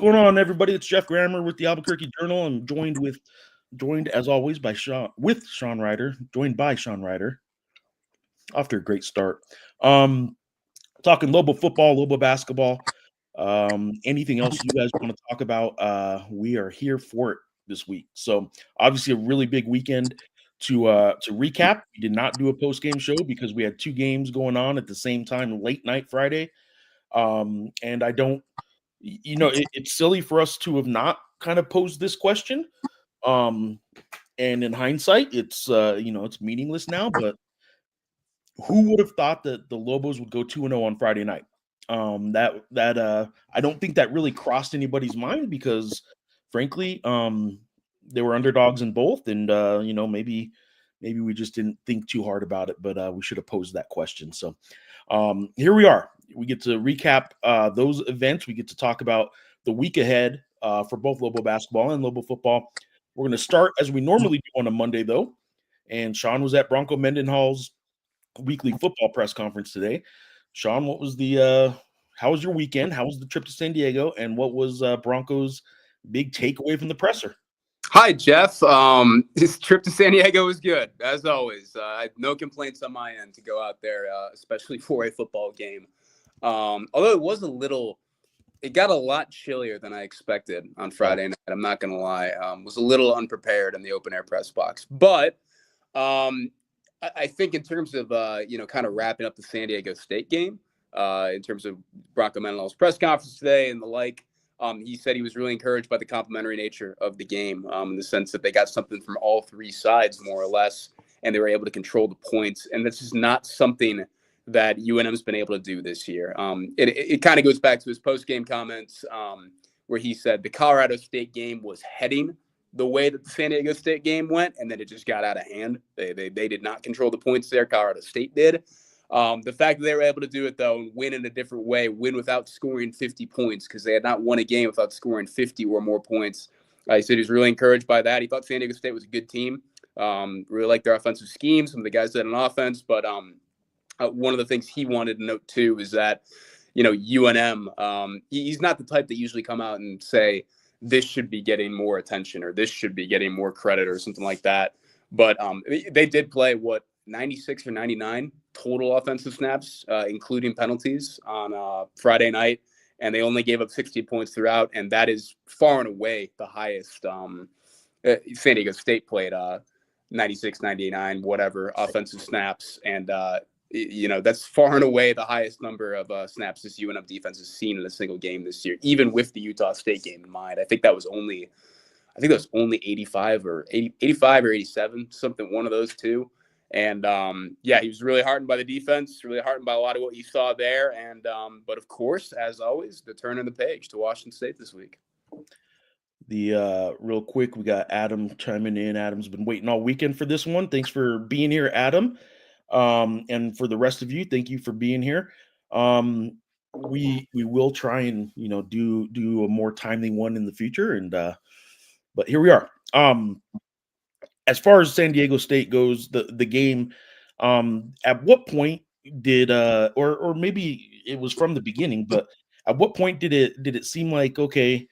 going on, everybody? It's Geoff Grammer with the Albuquerque Journal. I'm joined as always by Sean Reider, joined by Sean Reider. After a great start. Talking Lobo football, Lobo basketball, anything else you guys want to talk about, we are here for it this week. So obviously a really big weekend to recap. We did not do a post-game show because we had two games going on at the same time, late night Friday. And I don't, it's silly for us to have not kind of posed this question. And in hindsight, it's it's meaningless now, but who would have thought that the Lobos would go 2-0 on Friday night? I don't think that really crossed anybody's mind because, frankly, they were underdogs in both, and maybe we just didn't think too hard about it, but we should have posed that question. So here we are. We get to recap those events. We get to talk about the week ahead for both Lobo basketball and Lobo football. We're going to start as we normally do on a Monday, though, and Sean was at Bronco Mendenhall's weekly football press conference today. Sean, what was how was your weekend? How was the trip to San Diego? And what was Bronco's big takeaway from the presser? Hi, Geoff. This trip to San Diego was good, as always. I had no complaints on my end to go out there, especially for a football game. Although it got a lot chillier than I expected on Friday night. I'm not going to lie. Was a little unprepared in the open air press box. But I think in terms of, kind of wrapping up the San Diego State game, in terms of Bronco Mendenhall's press conference today and the like, he said he was really encouraged by the complementary nature of the game, in the sense that they got something from all three sides, more or less, and they were able to control the points. And this is not something that UNM's been able to do this year. It kind of goes back to his post-game comments, where he said the Colorado State game was heading the way that the San Diego State game went, and then it just got out of hand. They did not control the points there. Colorado State did. The fact that they were able to do it, though, and win in a different way, win without scoring 50 points, because they had not won a game without scoring 50 or more points. He said he was really encouraged by that. He thought San Diego State was a good team. Really liked their offensive scheme, some of the guys that on offense. But one of the things he wanted to note, too, is that, UNM, he's not the type that usually come out and say, this should be getting more attention or this should be getting more credit or something like that. But they did play, 96 or 99 total offensive snaps, including penalties on Friday night. And they only gave up 60 points throughout. And that is far and away the highest. San Diego State played 96, 99, whatever offensive snaps. And, that's far and away the highest number of snaps this UNM defense has seen in a single game this year, even with the Utah State game in mind. I think that was only 85 or 87, something, one of those two. And he was really heartened by the defense, really heartened by a lot of what he saw there. And but of course, as always, the turn of the page to Washington State this week. Real quick, we got Adam chiming in. Adam's been waiting all weekend for this one. Thanks for being here, Adam. And for the rest of you, thank you for being here. We will try and do a more timely one in the future. And but here we are. As far as San Diego State goes, the game, at what point did or maybe it was from the beginning, but at what point did it seem like, okay,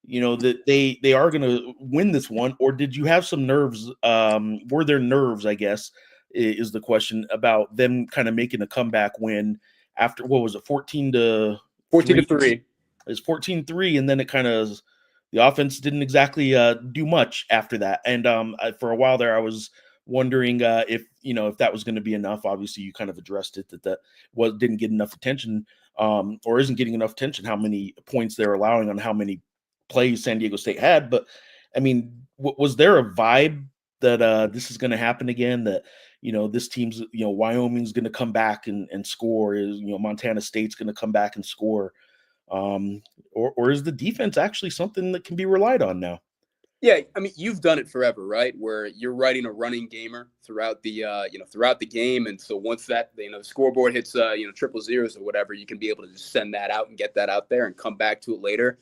that they are going to win this one, or did you have some nerves? Were there nerves, I guess, is the question, about them kind of making a comeback win after, what was it, 14-3? It's 14-3, and then it kind of, the offense didn't exactly do much after that. And for a while there, I was wondering if that was going to be enough. Obviously, you kind of addressed it, that didn't get enough attention, or isn't getting enough attention, how many points they're allowing on how many plays San Diego State had. But, I mean, was there a vibe that this is going to happen again, that, this team's, Wyoming's going to come back and score, is, Montana State's going to come back and score? Or is the defense actually something that can be relied on now? Yeah, I mean, you've done it forever, right? Where you're writing a running gamer throughout the throughout the game, and so once that the scoreboard hits triple zeros or whatever, you can be able to just send that out and get that out there and come back to it later.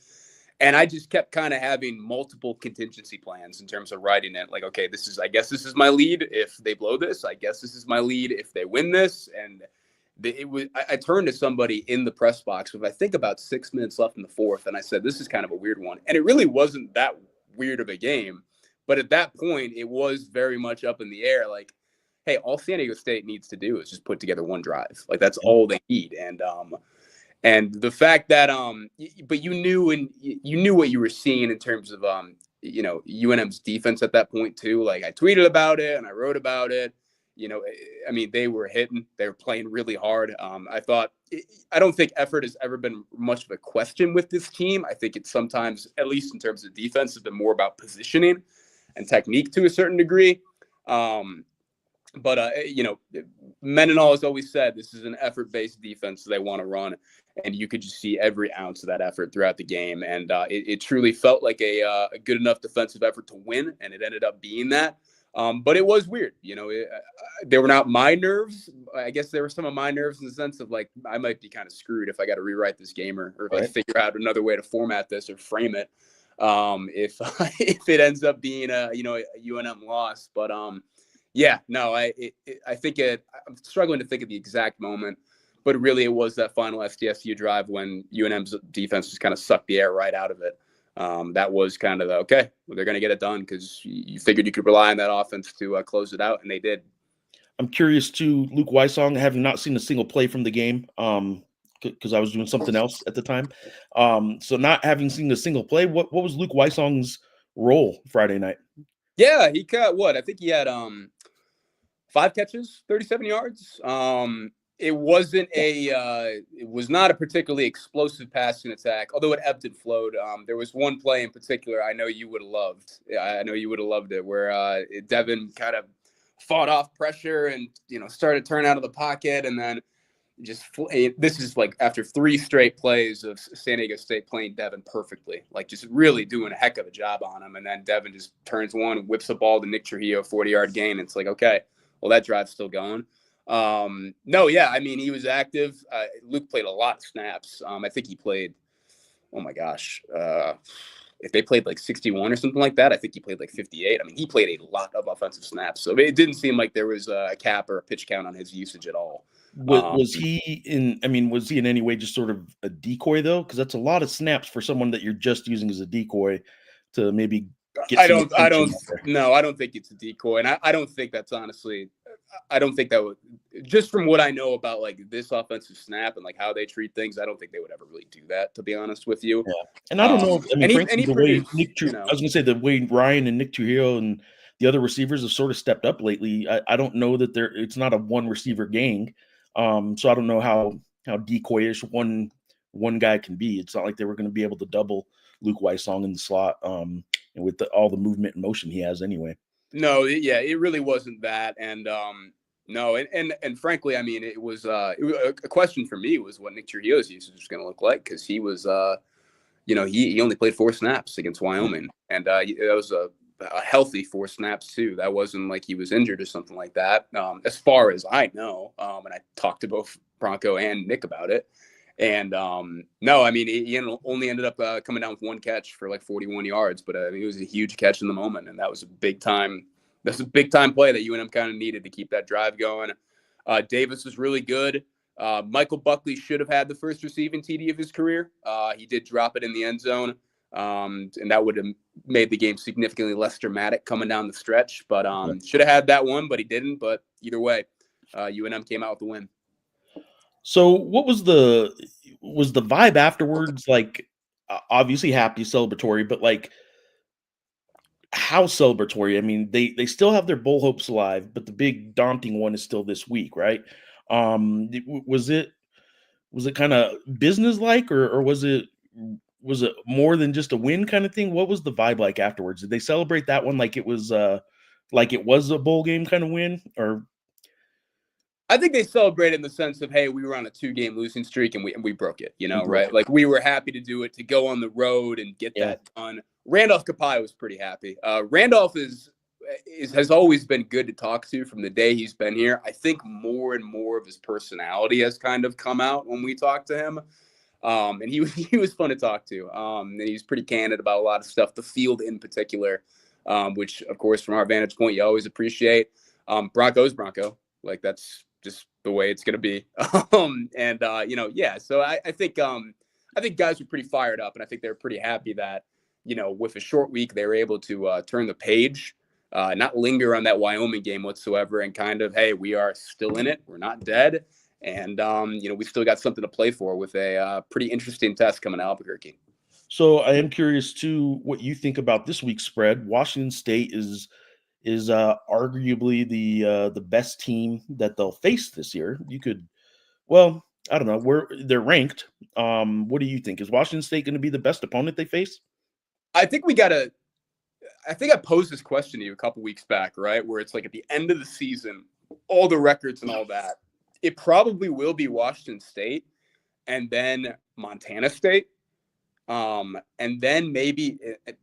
And I just kept kind of having multiple contingency plans in terms of writing it. Like, okay, I guess this is my lead if they blow this. I guess this is my lead if they win this. And I turned to somebody in the press box with, I think, about 6 minutes left in the fourth, and I said, this is kind of a weird one. And it really wasn't that weird of a game. But at that point, it was very much up in the air. Like, hey, all San Diego State needs to do is just put together one drive. Like, that's all they need. And the fact that but you knew what you were seeing in terms of UNM's defense at that point too. Like, I tweeted about it and I wrote about it. I mean, they were hitting, they were playing really hard. I don't think effort has ever been much of a question with this team. I think it's sometimes, at least in terms of defense, has been more about positioning and technique to a certain degree. But Mendenhall has always said this is an effort-based defense they want to run, and you could just see every ounce of that effort throughout the game. And it truly felt like a good enough defensive effort to win, and it ended up being that. But it was weird. They were not my nerves. I guess there were some of my nerves in the sense of, like, I might be kind of screwed if I got to rewrite this game or like figure out another way to format this or frame it. If it ends up being a UNM loss. But I think I'm struggling to think of the exact moment, but really it was that final SDSU drive when UNM's defense just kind of sucked the air right out of it. That was kind of they're going to get it done because you figured you could rely on that offense to close it out, and they did. I'm curious too, Luke Wysong, having not seen a single play from the game, because I was doing something else at the time. So not having seen a single play, what was Luke Wysong's role Friday night? Yeah, he caught what? I think he had 5 catches, 37 yards. It was not a particularly explosive passing attack, although it ebbed and flowed. There was one play in particular I know you would have loved. I know you would have loved it, where Devin kind of fought off pressure and started turning out of the pocket, and then this is like after 3 straight plays of San Diego State playing Devin perfectly, like just really doing a heck of a job on him, and then Devin just turns one, whips the ball to Nick Trujillo, 40-yard gain. And it's like, okay, well, that drive's still going. I mean, he was active. Luke played a lot of snaps. I think he played, oh my gosh, if they played like 61 or something like that, I think he played like 58. I mean, he played a lot of offensive snaps. So it didn't seem like there was a cap or a pitch count on his usage at all. Was he in any way just sort of a decoy though? Because that's a lot of snaps for someone that you're just using as a decoy to maybe get. I don't think it's a decoy. And I don't think that's honestly, I don't think that would, just from what I know about like this offensive snap and like how they treat things, I don't think they would ever really do that, to be honest with you. Yeah. And I don't know. I was gonna say the way Ryan and Nick Trujillo and the other receivers have sort of stepped up lately. I don't know that it's not a one receiver gang. So I don't know how decoyish one guy can be. It's not like they were going to be able to double Luke Wysong in the slot, and with all the movement and motion he has anyway. No, it really wasn't that. And no, and frankly, I mean, it was a question for me was what Nick Trujillo's usage was going to look like, because he was, he only played 4 snaps against Wyoming, and that was a healthy 4 snaps too. That wasn't like he was injured or something like that, as far as I know. And I talked to both Bronco and Nick about it. And no, I mean, he only ended up coming down with 1 catch for like 41 yards, but I mean, it was a huge catch in the moment, and that was a big time play that UNM kind of needed to keep that drive going. Davis was really good. Michael Buckley should have had the first receiving TD of his career. He did drop it in the end zone. And that would have made the game significantly less dramatic coming down the stretch, but should have had that one, but he didn't. But either way, UNM came out with the win. So what was the vibe afterwards? Like, obviously happy, celebratory, but like, how celebratory? I mean, they still have their bowl hopes alive, but the big daunting one is still this week, right? Was it kind of business like, or was it more than just a win kind of thing? What was the vibe like afterwards? Did they celebrate that one like it was a bowl game kind of win? Or I think they celebrated in the sense of, hey, we were on a 2-game losing streak and we broke it, right? Like, we were happy to do it, to go on the road and get that done. Randolph Kapai was pretty happy. Randolph has always been good to talk to from the day he's been here. I think more and more of his personality has kind of come out when we talk to him. And he was fun to talk to. And he was pretty candid about a lot of stuff, the field in particular, which, of course, from our vantage point, you always appreciate. Bronco's Bronco. Like, that's just the way it's going to be. So I think guys are pretty fired up, and I think they're pretty happy that, with a short week, they were able to turn the page, not linger on that Wyoming game whatsoever, and kind of, hey, we are still in it. We're not dead. And, we still got something to play for with a pretty interesting test coming to Albuquerque. So I am curious too what you think about this week's spread. Washington State is arguably the best team that they'll face this year. Well, I don't know where they're ranked. What do you think? Is Washington State going to be the best opponent they face? I think I posed this question to you a couple weeks back, right? Where it's like at the end of the season, all the records and all that, it probably will be Washington State and then Montana State. And then maybe,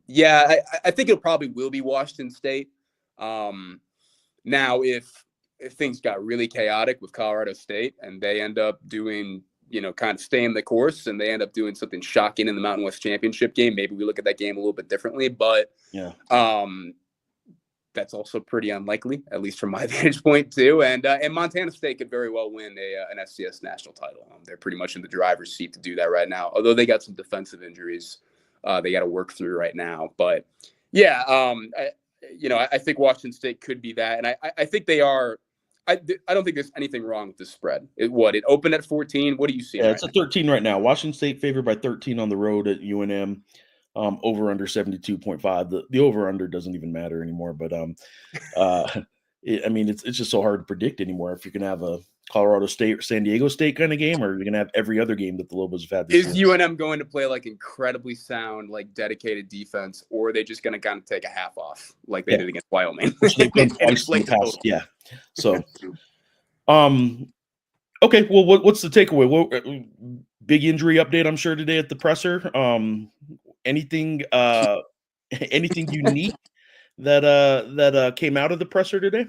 I think it probably will be Washington State. Now, if things got really chaotic with Colorado State and they end up doing, kind of staying the course and they end up doing something shocking in the Mountain West Championship game, maybe we look at that game a little bit differently. But that's also pretty unlikely, at least from my vantage point too. And Montana State could very well win an FCS national title. They're pretty much in the driver's seat to do that right now, although they got some defensive injuries they got to work through right now. But I think Washington State could be that, and I think they are. I don't think there's anything wrong with the spread. It opened at 14. What do you see? Yeah, it's a 13 right now. Washington State favored by 13 on the road at UNM. Over under 72.5. The over under doesn't even matter anymore. But it's just so hard to predict anymore. If you're gonna have a Colorado State or San Diego State kind of game, or you're gonna have every other game that the Lobos have had. Is UNM going to play like incredibly sound, like dedicated defense, or are they just gonna kind of take a half off like they did against Wyoming? Yeah. So, okay. Well, what's the takeaway? Big injury update, I'm sure, today at the presser. Anything unique that came out of the presser today?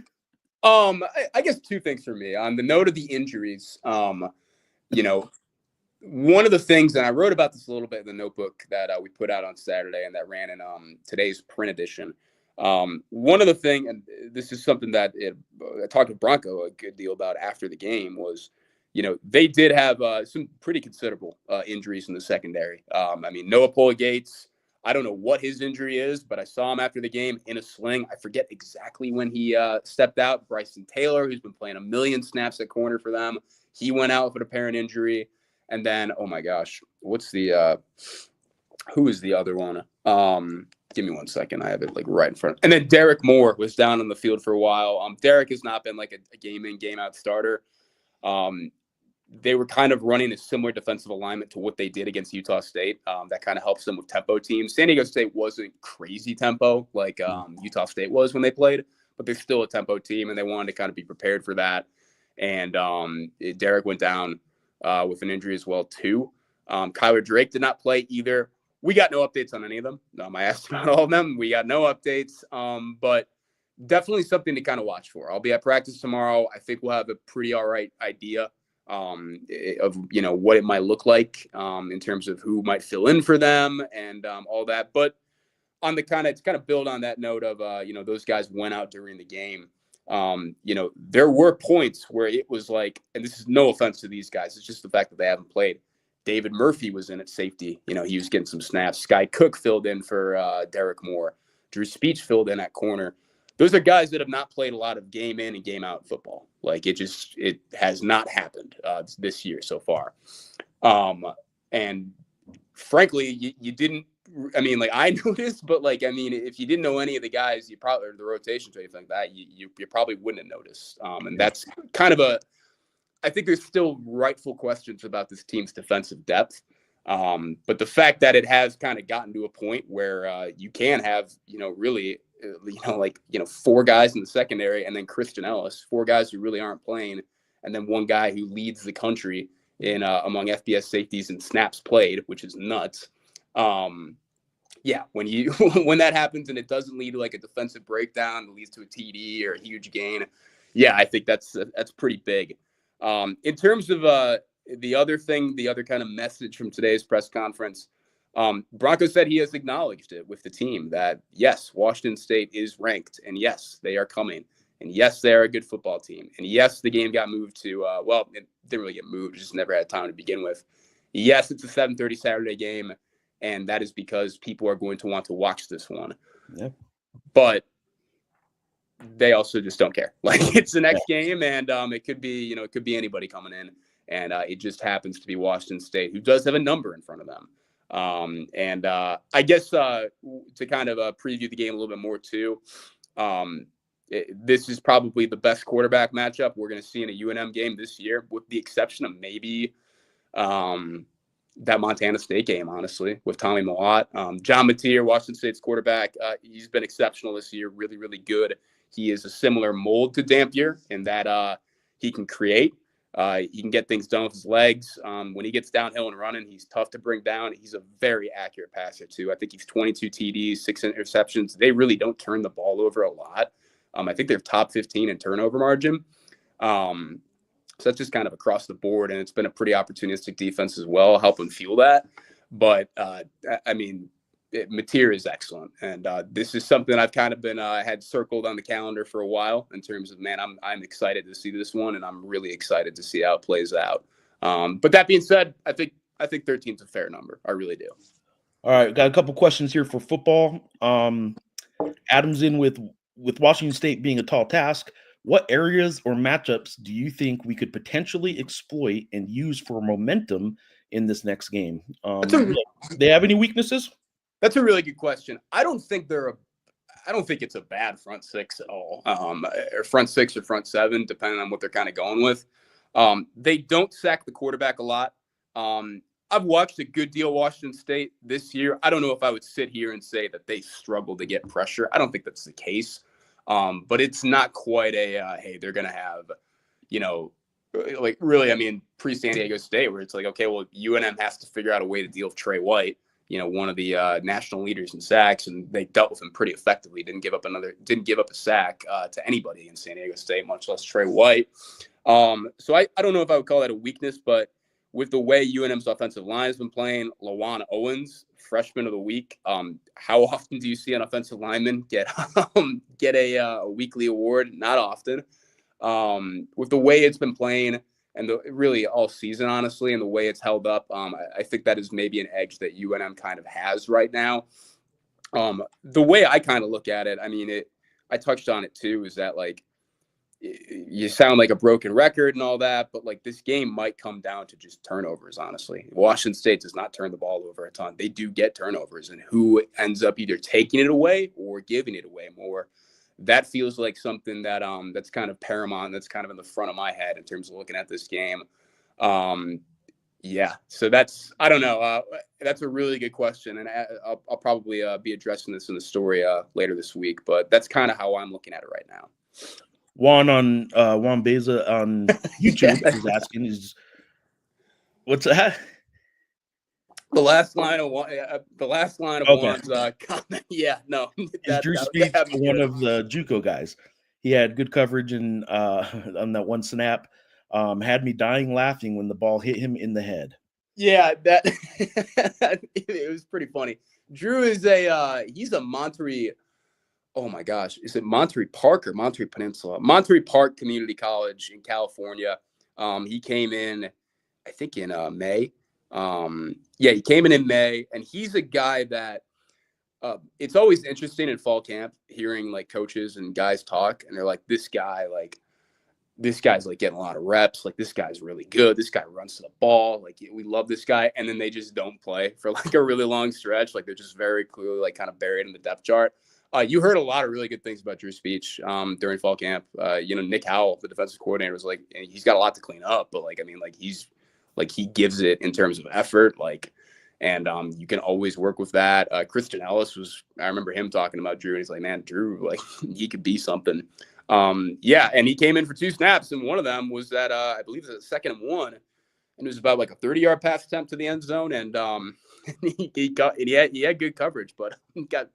I guess two things for me. On the note of the injuries, one of the things, and I wrote about this a little bit in the notebook that we put out on Saturday and that ran in today's print edition. One of the things, and this is something that I talked to Bronco a good deal about after the game, was they did have some pretty considerable injuries in the secondary. Noah Pola-Gates, I don't know what his injury is, but I saw him after the game in a sling. I forget exactly when he stepped out. Bryson Taylor, who's been playing a million snaps at corner for them, he went out with an apparent injury. And then, oh my gosh, who is the other one? Give me 1 second. I have it like right in front. And then Derek Moore was down on the field for a while. Derek has not been like a game in, game out starter. They were kind of running a similar defensive alignment to what they did against Utah State. That kind of helps them with tempo teams. San Diego State wasn't crazy tempo like Utah State was when they played, but they're still a tempo team, and they wanted to kind of be prepared for that. And Derek went down with an injury as well, too. Kyler Drake did not play either. We got no updates on any of them. I asked about all of them. We got no updates, but definitely something to kind of watch for. I'll be at practice tomorrow. I think we'll have a pretty all right idea of what it might look like in terms of who might fill in for them and all that. But on the kind of build on that note of those guys went out during the game. There were points where it was like, and this is no offense to these guys, it's just the fact that they haven't played. David Murphy was in at safety. He was getting some snaps. Sky Cook filled in for Derek Moore. Drew Speech filled in at corner. Those are guys that have not played a lot of game in and game out football. Like it has not happened this year so far. And frankly, you didn't, I noticed, but if you didn't know any of the guys, you probably, or the rotations or anything like that, you probably wouldn't have noticed. And that's kind of I think there's still rightful questions about this team's defensive depth. But the fact that it has kind of gotten to a point where you can have, really, four guys in the secondary and then Christian Ellis, four guys who really aren't playing, and then one guy who leads the country in among FBS safeties and snaps played, which is nuts. When that happens and it doesn't lead to like a defensive breakdown, it leads to a TD or a huge gain. Yeah, I think that's pretty big. In terms of the other kind of message from today's press conference, Bronco said he has acknowledged it with the team that, yes, Washington State is ranked, and yes, they are coming. And yes, they're a good football team. And yes, the game got moved to, well, it didn't really get moved. It just never had time to begin with. Yes, it's a 7:30 Saturday game. And that is because people are going to want to watch this one. Yeah. But they also just don't care. Like, it's the next game, and it could be, it could be anybody coming in. And it just happens to be Washington State, who does have a number in front of them. And I guess to kind of preview the game a little bit more too, this is probably the best quarterback matchup we're going to see in a UNM game this year, with the exception of maybe that Montana State game, honestly, with Tommy Mellott. John Mateer, Washington State's quarterback, he's been exceptional this year, really, really good. He is a similar mold to Dampier in that he can create. He can get things done with his legs. When he gets downhill and running, he's tough to bring down. He's a very accurate passer, too. I think he's 22 TDs, 6 interceptions. They really don't turn the ball over a lot. I think they're top 15 in turnover margin. So that's just kind of across the board, and it's been a pretty opportunistic defense as well, helping fuel that. But, I mean, Mateer is excellent, and this is something I've kind of been had circled on the calendar for a while in terms of, man, I'm excited to see this one, and I'm really excited to see how it plays out. But that being said, I think 13 is a fair number. I really do. All right, got a couple questions here for football. Adam's in with Washington State being a tall task. What areas or matchups do you think we could potentially exploit and use for momentum in this next game? Do they have any weaknesses? That's a really good question. I don't think it's a bad front six at all, or front six or front seven, depending on what they're kind of going with. They don't sack the quarterback a lot. I've watched a good deal of Washington State this year. I don't know if I would sit here and say that they struggle to get pressure. I don't think that's the case. But it's not quite a, hey, they're going to have, like really, I mean, pre-San Diego State, where it's like, okay, well, UNM has to figure out a way to deal with Trey White, one of the national leaders in sacks, and they dealt with him pretty effectively. Didn't give up a sack to anybody in San Diego State, much less Trey White. So I don't know if I would call that a weakness, but with the way UNM's offensive line has been playing, Lawan Owens, freshman of the week. How often do you see an offensive lineman get a weekly award? Not often. With the way it's been playing, and really all season, honestly, and the way it's held up, I think that is maybe an edge that UNM kind of has right now. The way I kind of look at it, I mean, I touched on it too, is that, like, you sound like a broken record and all that, but like, this game might come down to just turnovers, honestly. Washington State does not turn the ball over a ton. They do get turnovers, and who ends up either taking it away or giving it away more, that feels like something that that's kind of paramount. That's kind of in the front of my head in terms of looking at this game. Yeah, so I don't know. That's a really good question, and I'll probably be addressing this in the story later this week, but that's kind of how I'm looking at it right now. Juan Beza on YouTube is asking, what's that? The last line of Juan's comment. Yeah, no. Drew Speed, one of the JUCO guys. He had good coverage on that one snap. Had me dying laughing when the ball hit him in the head. Yeah, that it was pretty funny. Drew is he's a Monterey. Oh my gosh, is it Monterey Park or Monterey Peninsula? Monterey Park Community College in California. He came in, I think, in May. He came in May, and he's a guy that it's always interesting in fall camp hearing like coaches and guys talk, and they're like, this guy's like getting a lot of reps. Like, this guy's really good. This guy runs to the ball. Like, we love this guy. And then they just don't play for like a really long stretch. Like, they're just very clearly like kind of buried in the depth chart. You heard a lot of really good things about Drew's speech during fall camp. Nick Howell, the defensive coordinator, was like, he's got a lot to clean up, but like, I mean, like, he gives it in terms of effort, like, and you can always work with that. Christian Ellis I remember him talking about Drew, and he's like, man, Drew, like, he could be something. And he came in for 2 snaps, and one of them was that I believe it was a 2nd and 1, and it was about like a 30-yard pass attempt to the end zone, and he had good coverage, but he got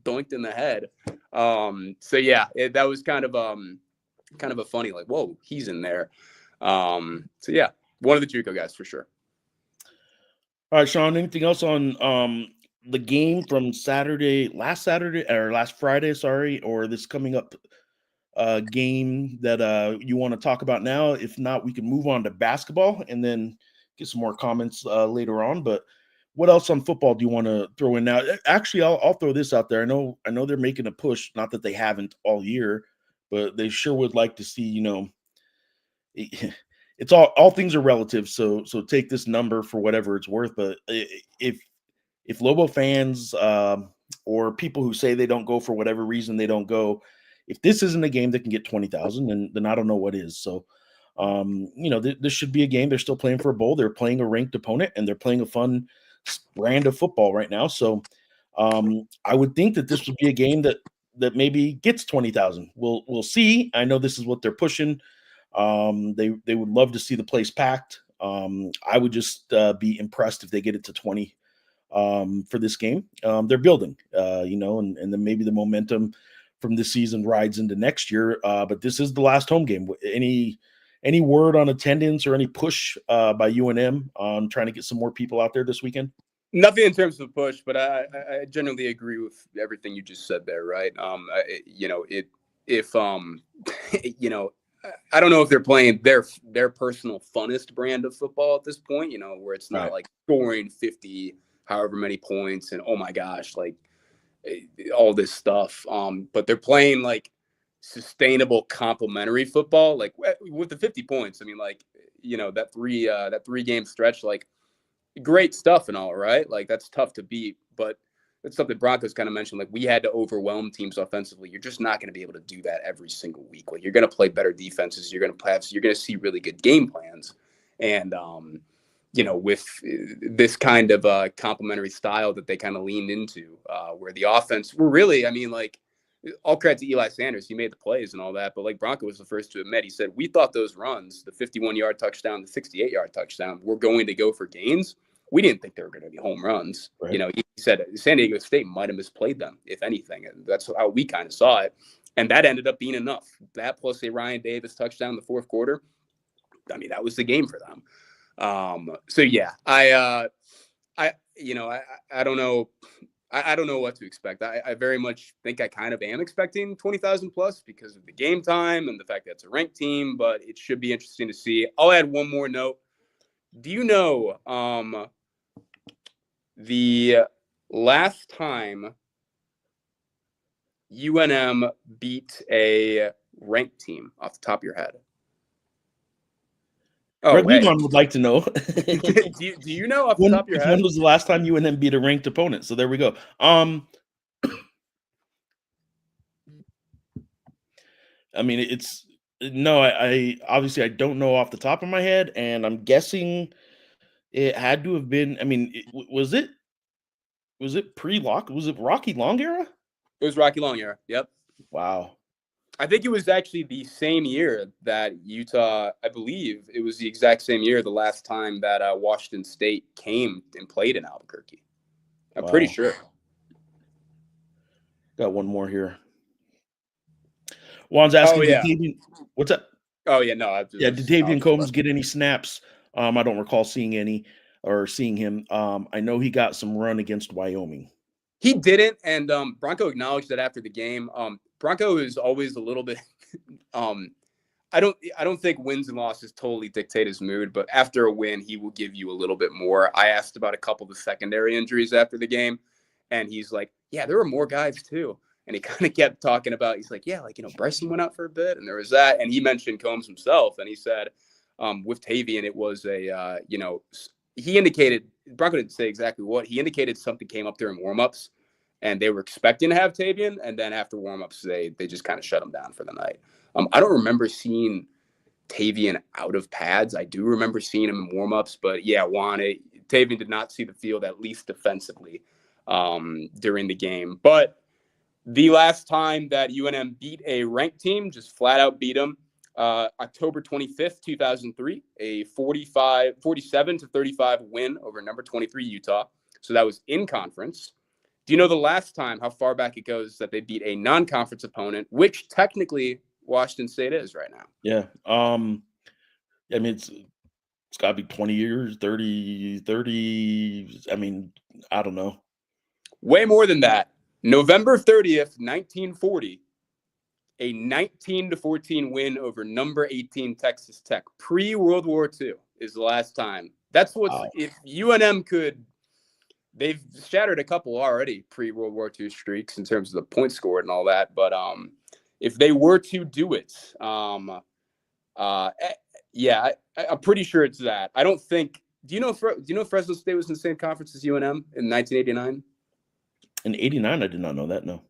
doinked in the head. That was kind of a funny, like, whoa, he's in there. One of the JUCO guys for sure. All right, Sean, anything else on the game from last Friday, or this coming up game that you want to talk about now? If not, we can move on to basketball and then get some more comments later on. But what else on football do you want to throw in now? Actually, I'll throw this out there. I know they're making a push, not that they haven't all year, but they sure would like to see, it's all things are relative. So take this number for whatever it's worth. But if Lobo fans or people who say they don't go for whatever reason they don't go, if this isn't a game that can get 20,000, then I don't know what is. So, this should be a game. They're still playing for a bowl. They're playing a ranked opponent, and they're playing a fun brand of football right now. So, I would think that this would be a game that maybe gets 20,000. We'll see. I know this is what they're pushing. They would love to see the place packed. I would just be impressed if they get it to 20 for this game. They're building, and then maybe the momentum from this season rides into next year. But this is the last home game. Any word on attendance or any push by UNM on trying to get some more people out there this weekend? Nothing in terms of push, but I generally agree with everything you just said there, right? I don't know if they're playing their personal funnest brand of football at this point, where it's not like scoring 50, however many points, and oh my gosh, like all this stuff. But they're playing like sustainable complementary football, like with the 50 points. I mean, like, that 3-game stretch, like great stuff and all, right? Like that's tough to beat, but that's something Broncos kind of mentioned. Like we had to overwhelm teams offensively. You're just not going to be able to do that every single week. Like you're going to play better defenses. You're going to see really good game plans. And, with this kind of complementary style that they kind of leaned into, where the offense were really, I mean, like all credit to Eli Sanders. He made the plays and all that. But like Bronco was the first to admit, he said, we thought those runs, the 51-yard touchdown, the 68-yard touchdown, were going to go for gains. We didn't think they were going to be home runs. Right. He said San Diego State might have misplayed them, if anything. And that's how we kind of saw it. And that ended up being enough. That plus a Ryan Davis touchdown in the fourth quarter. I mean, that was the game for them. So yeah, I don't know. I don't know what to expect. I very much think I kind of am expecting 20,000 plus because of the game time and the fact that it's a ranked team, but it should be interesting to see. I'll add one more note. Do you know, the last time UNM beat a ranked team off the top of your head? Oh, Greg Levon would like to know. do you know off the top of your head? When was the last time UNM beat a ranked opponent? So there we go. I mean, I obviously I don't know off the top of my head, and I'm guessing it had to have been. I mean, was it pre-Lock? Was it Rocky Long era? It was Rocky Long era. Yep. Wow. I think it was actually the same year that Utah, I believe it was the exact same year, the last time that Washington State came and played in Albuquerque. I'm pretty sure. Got one more here. Juan's asking, what's up? Oh, yeah, no. Did Davian Combs get any snaps? I don't recall seeing any or seeing him. I know he got some run against Wyoming. He didn't, and Bronco acknowledged that after the game. Bronco is always a little bit I don't think wins and losses totally dictate his mood, but after a win, he will give you a little bit more. I asked about a couple of the secondary injuries after the game, and he's like, yeah, there were more guys too. And he kind of kept talking about, he's like, yeah, like, Bryson went out for a bit, and there was that. And he mentioned Combs himself, and he said with Tavian, it was he indicated, Bronco didn't say exactly what, he indicated something came up during warmups, and they were expecting to have Tavian, and then after warmups, they just kind of shut him down for the night. I don't remember seeing Tavian out of pads. I do remember seeing him in warmups, but yeah, Tavian did not see the field, at least defensively, during the game. But the last time that UNM beat a ranked team, just flat out beat them, October 25th, 2003, a 47-35 win over number 23 Utah. So that was in conference. Do you know the last time, how far back it goes, that they beat a non-conference opponent, which technically Washington State is right now? Yeah. I mean, it's got to be 20 years, 30. I mean, I don't know. Way more than that. November 30th, 1940, a 19-14 win over number 18 Texas Tech. Pre-World War II is the last time. That's what's if UNM could. They've shattered a couple already pre-World War II streaks in terms of the point scored and all that. But if they were to do it, yeah, I'm pretty sure it's that. I don't think. Do you know Fresno State was in the same conference as UNM in 1989? In 89, I did not know that. No.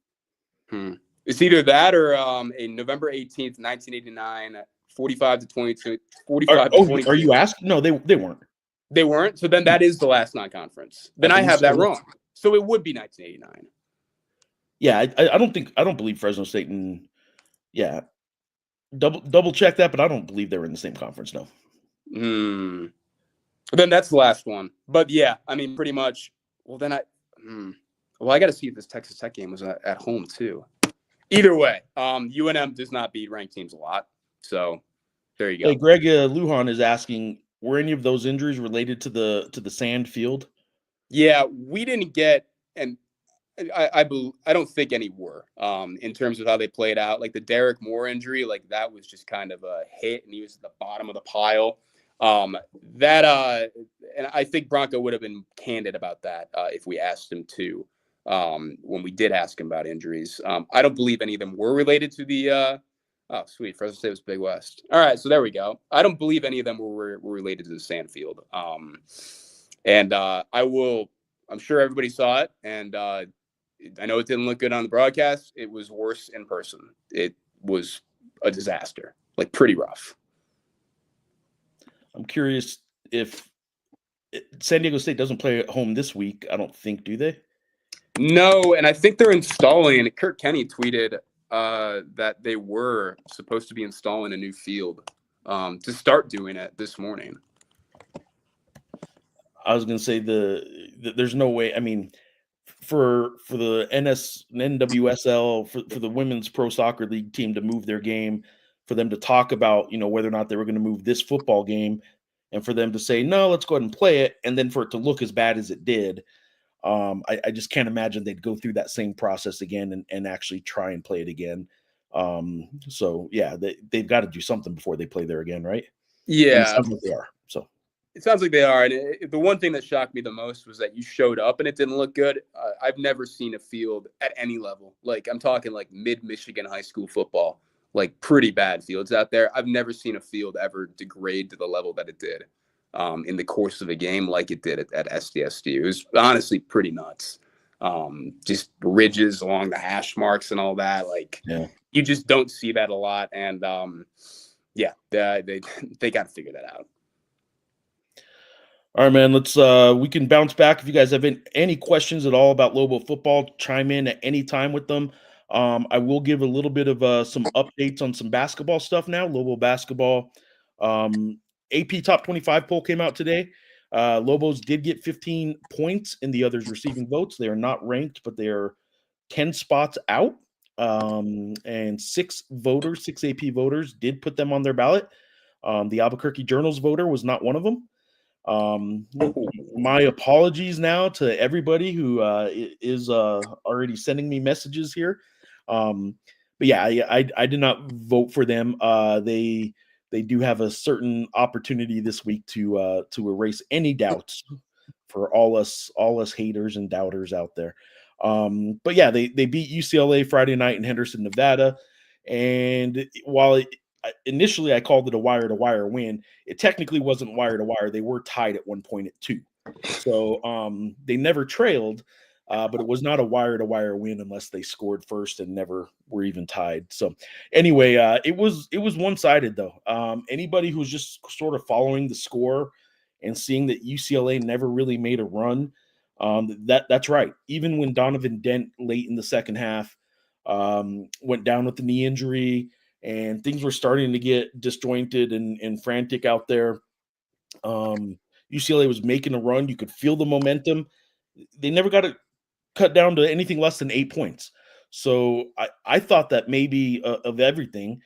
It's either that or a November 18th, 1989, 45-22, 45-22. Are you asking? No, they weren't. They weren't. So then that is the last non-conference. Then I have that wrong. So it would be 1989. Yeah, I don't believe Fresno State and double check that, but I don't believe they were in the same conference. No. Then that's the last one. But yeah, I mean, pretty much. Well, then I got to see if this Texas Tech game was at home too. Either way, UNM does not beat ranked teams a lot. So there you go. Hey, Greg Lujan is asking, were any of those injuries related to the sand field? Yeah, we didn't get, and I don't think any were in terms of how they played out. Like the Derek Moore injury, like that was just kind of a hit, and he was at the bottom of the pile. And I think Bronco would have been candid about that if we asked him to. When we did ask him about injuries, I don't believe any of them were related to the. Oh, sweet! Fresno State was Big West. All right, so there we go. I don't believe any of them were related to the sand field. And I'm sure everybody saw it, and I know it didn't look good on the broadcast. It was worse in person. It was a disaster, like pretty rough. I'm curious if San Diego State doesn't play at home this week. I don't think, do they? No, and I think they're installing. Kurt Kenny tweeted that they were supposed to be installing a new field to start doing it this morning. I was going to say there's no way. I mean, for the NWSL, for the women's pro soccer league team to move their game, for them to talk about, whether or not they were going to move this football game, and for them to say, no, let's go ahead and play it, and then for it to look as bad as it did. I just can't imagine they'd go through that same process again and actually try and play it again. So yeah, they've got to do something before they play there again, right? Yeah, it sounds like they are. So it sounds like they are. And the one thing that shocked me the most was that you showed up and it didn't look good. I've never seen a field at any level. Like I'm talking like mid-Michigan high school football, like pretty bad fields out there. I've never seen a field ever degrade to the level that it did. In the course of a game like it did at SDSU. It was honestly pretty nuts. Just ridges along the hash marks and all that. Like you just don't see that a lot. And they got to figure that out. All right, man, we can bounce back. If you guys have any questions at all about Lobo football, chime in at any time with them. I will give a little bit of some updates on some basketball stuff now. Lobo basketball. AP Top 25 poll came out today. Lobos did get 15 points in the others receiving votes. They are not ranked, but they are 10 spots out. And 6 AP voters did put them on their ballot. The Albuquerque Journal's voter was not one of them. My apologies now to everybody who is already sending me messages here. But yeah, I did not vote for them. They do have a certain opportunity this week to erase any doubts for all us haters and doubters out there. But yeah, they beat UCLA Friday night in Henderson, Nevada. And while initially I called it a wire-to-wire win, it technically wasn't wire-to-wire. They were tied at one point at 2. So they never trailed, but it was not a wire-to-wire win unless they scored first and never were even tied. So anyway, it was one-sided though. Anybody who's just sort of following the score and seeing that UCLA never really made a run, that's right. Even when Donovan Dent late in the second half went down with the knee injury and things were starting to get disjointed and frantic out there, UCLA was making a run. You could feel the momentum. They never got it cut down to anything less than 8 points. So I thought that maybe of everything,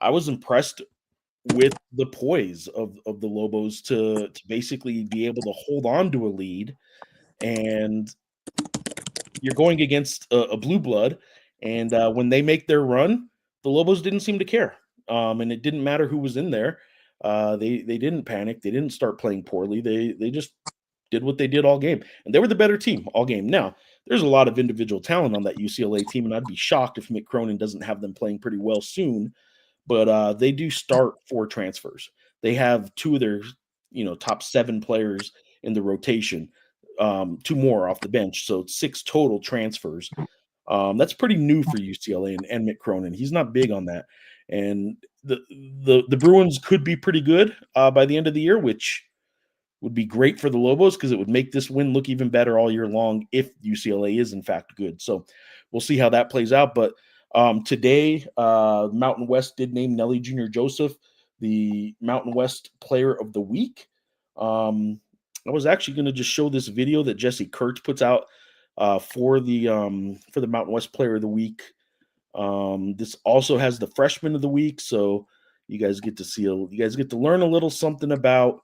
I was impressed with the poise of the Lobos to basically be able to hold on to a lead. And you're going against a blue blood. And when they make their run, the Lobos didn't seem to care. And it didn't matter who was in there. They didn't panic. They didn't start playing poorly. They just did what they did all game, and they were the better team all game. Now, there's a lot of individual talent on that UCLA team, and I'd be shocked if Mick Cronin doesn't have them playing pretty well soon. But they do start 4 transfers. They have 2 of their top 7 players in the rotation, 2 more off the bench, so 6 total transfers. That's pretty new for UCLA and Mick Cronin. He's not big on that, and the Bruins could be pretty good by the end of the year, which would be great for the Lobos because it would make this win look even better all year long if UCLA is in fact good. So we'll see how that plays out. But today, Mountain West did name Nelly Jr. Joseph the Mountain West Player of the Week. I was actually going to just show this video that Jesse Kurtz puts out for the Mountain West Player of the Week. This also has the Freshman of the Week, so you guys get to learn a little something about.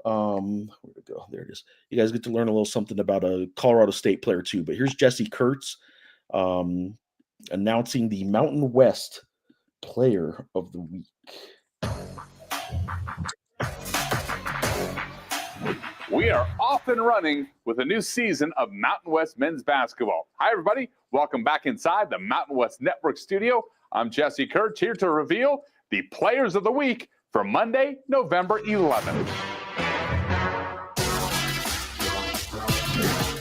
Where'd it go? There it is. You guys get to learn a little something about a Colorado State player too. But here's Jesse Kurtz announcing the Mountain West Player of the Week. We are off and running with a new season of Mountain West men's basketball. Hi, everybody. Welcome back inside the Mountain West Network studio. I'm Jesse Kurtz here to reveal the Players of the Week for Monday, November 11th.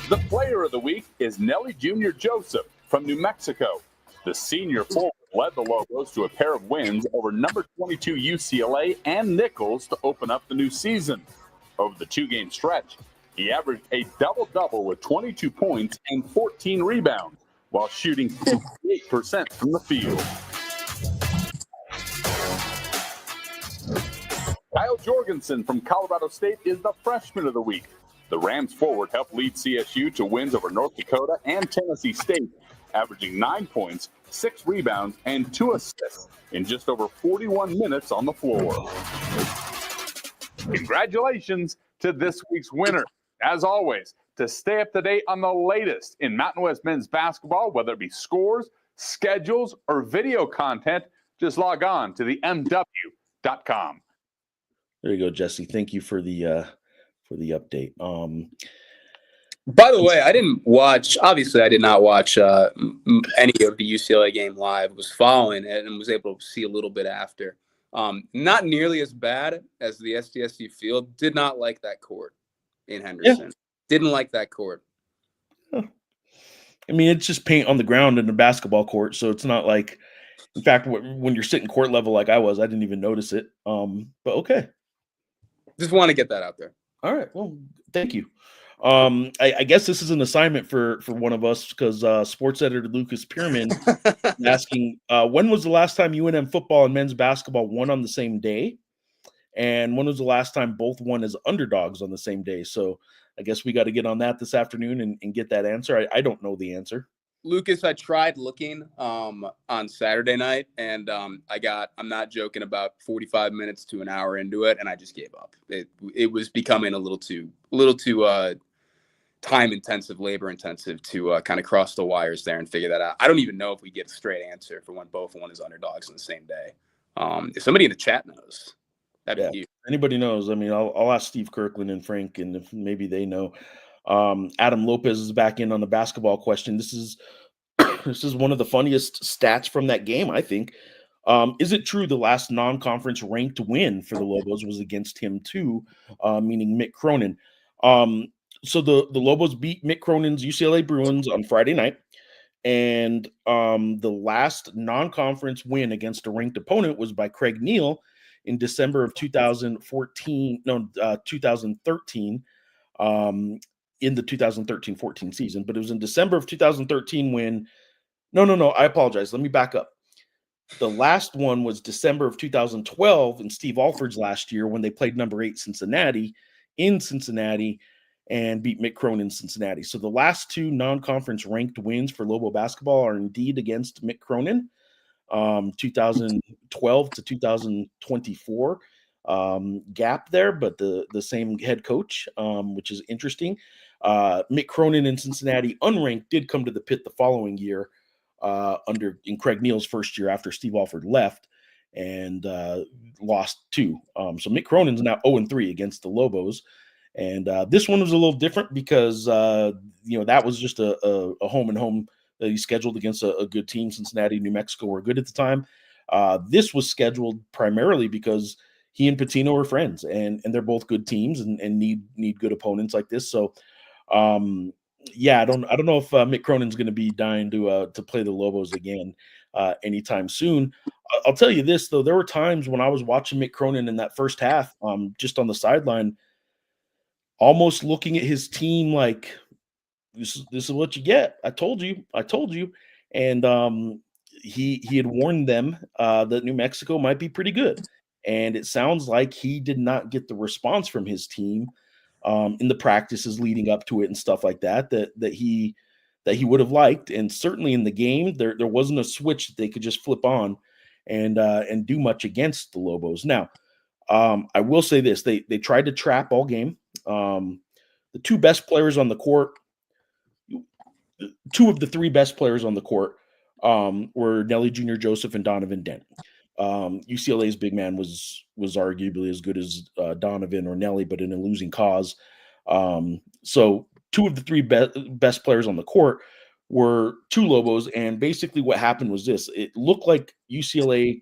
The Player of the Week is Nelly Jr. Joseph from New Mexico. The senior forward led the Lobos to a pair of wins over number 22 UCLA and Nichols to open up the new season. Over the 2-game stretch, he averaged a double-double with 22 points and 14 rebounds while shooting 58% from the field. Kyle Jorgensen from Colorado State is the Freshman of the Week. The Rams forward helped lead CSU to wins over North Dakota and Tennessee State, averaging 9 points, 6 rebounds, and 2 assists in just over 41 minutes on the floor. Congratulations to this week's winner. As always, to stay up to date on the latest in Mountain West men's basketball, whether it be scores, schedules, or video content, just log on to the MW.com. There you go, Jesse. Thank you for the update. By the way, I did not watch any of the UCLA game live. Was following it and was able to see a little bit after. Not nearly as bad as the SDSU field. Did not like that court in Henderson. Yeah. Didn't like that court. I mean, it's just paint on the ground in a basketball court, so it's not like. In fact, when you're sitting court level like I was, I didn't even notice it. But okay. Just want to get that out there. All right. Well, thank you. I guess this is an assignment for one of us because sports editor Lucas Pierman is asking, when was the last time UNM football and men's basketball won on the same day? And when was the last time both won as underdogs on the same day? So I guess we got to get on that this afternoon and get that answer. I don't know the answer. Lucas, I tried looking on Saturday night, and I'm not joking, about 45 minutes to an hour into it, and I just gave up. It was becoming a little too time intensive, labor intensive to kind of cross the wires there and figure that out. I don't even know if we get a straight answer for when both won as underdogs on the same day. If somebody in the chat knows, that'd be huge. Anybody knows? I mean, I'll ask Steve Kirkland and Frank, and if maybe they know. Adam Lopez is back in on the basketball question. This is one of the funniest stats from that game, I think. Is it true the last non-conference ranked win for the Lobos was against him too, meaning Mick Cronin? So the Lobos beat Mick Cronin's UCLA Bruins on Friday night, and the last non-conference win against a ranked opponent was by Craig Neal in December of 2013. In the 2013-14 season, but it was in December of 2013 when no, I apologize. Let me back up. The last one was December of 2012 in Steve Alford's last year when they played number 8 Cincinnati in Cincinnati and beat Mick Cronin in Cincinnati. So the last 2 non-conference ranked wins for Lobo basketball are indeed against Mick Cronin, 2012 to 2024 gap there, but the same head coach, which is interesting. Mick Cronin in Cincinnati, unranked, did come to the pit the following year in Craig Neal's first year after Steve Alford left, and lost 2. So Mick Cronin's now 0-3 against the Lobos. And this one was a little different because that was just a home and home that he scheduled against a good team. Cincinnati, New Mexico were good at the time. This was scheduled primarily because he and Patino are friends, and they're both good teams and need good opponents like this. So, I don't know if Mick Cronin's going to be dying to play the Lobos again anytime soon. I'll tell you this though, there were times when I was watching Mick Cronin in that first half, just on the sideline, almost looking at his team like, this is what you get. I told you. And he had warned them that New Mexico might be pretty good. And it sounds like he did not get the response from his team in the practices leading up to it and stuff like that he would have liked. And certainly in the game, there wasn't a switch that they could just flip on and do much against the Lobos. Now, I will say this: they tried to trap all game. The 2 best players on the court, 2 of the 3 best players on the court, were Nelly Jr. Joseph and Donovan Dent. UCLA's big man was arguably as good as Donovan or Nelly, but in a losing cause. So 2 of the 3 best players on the court were 2 Lobos, and basically what happened was this: it looked like UCLA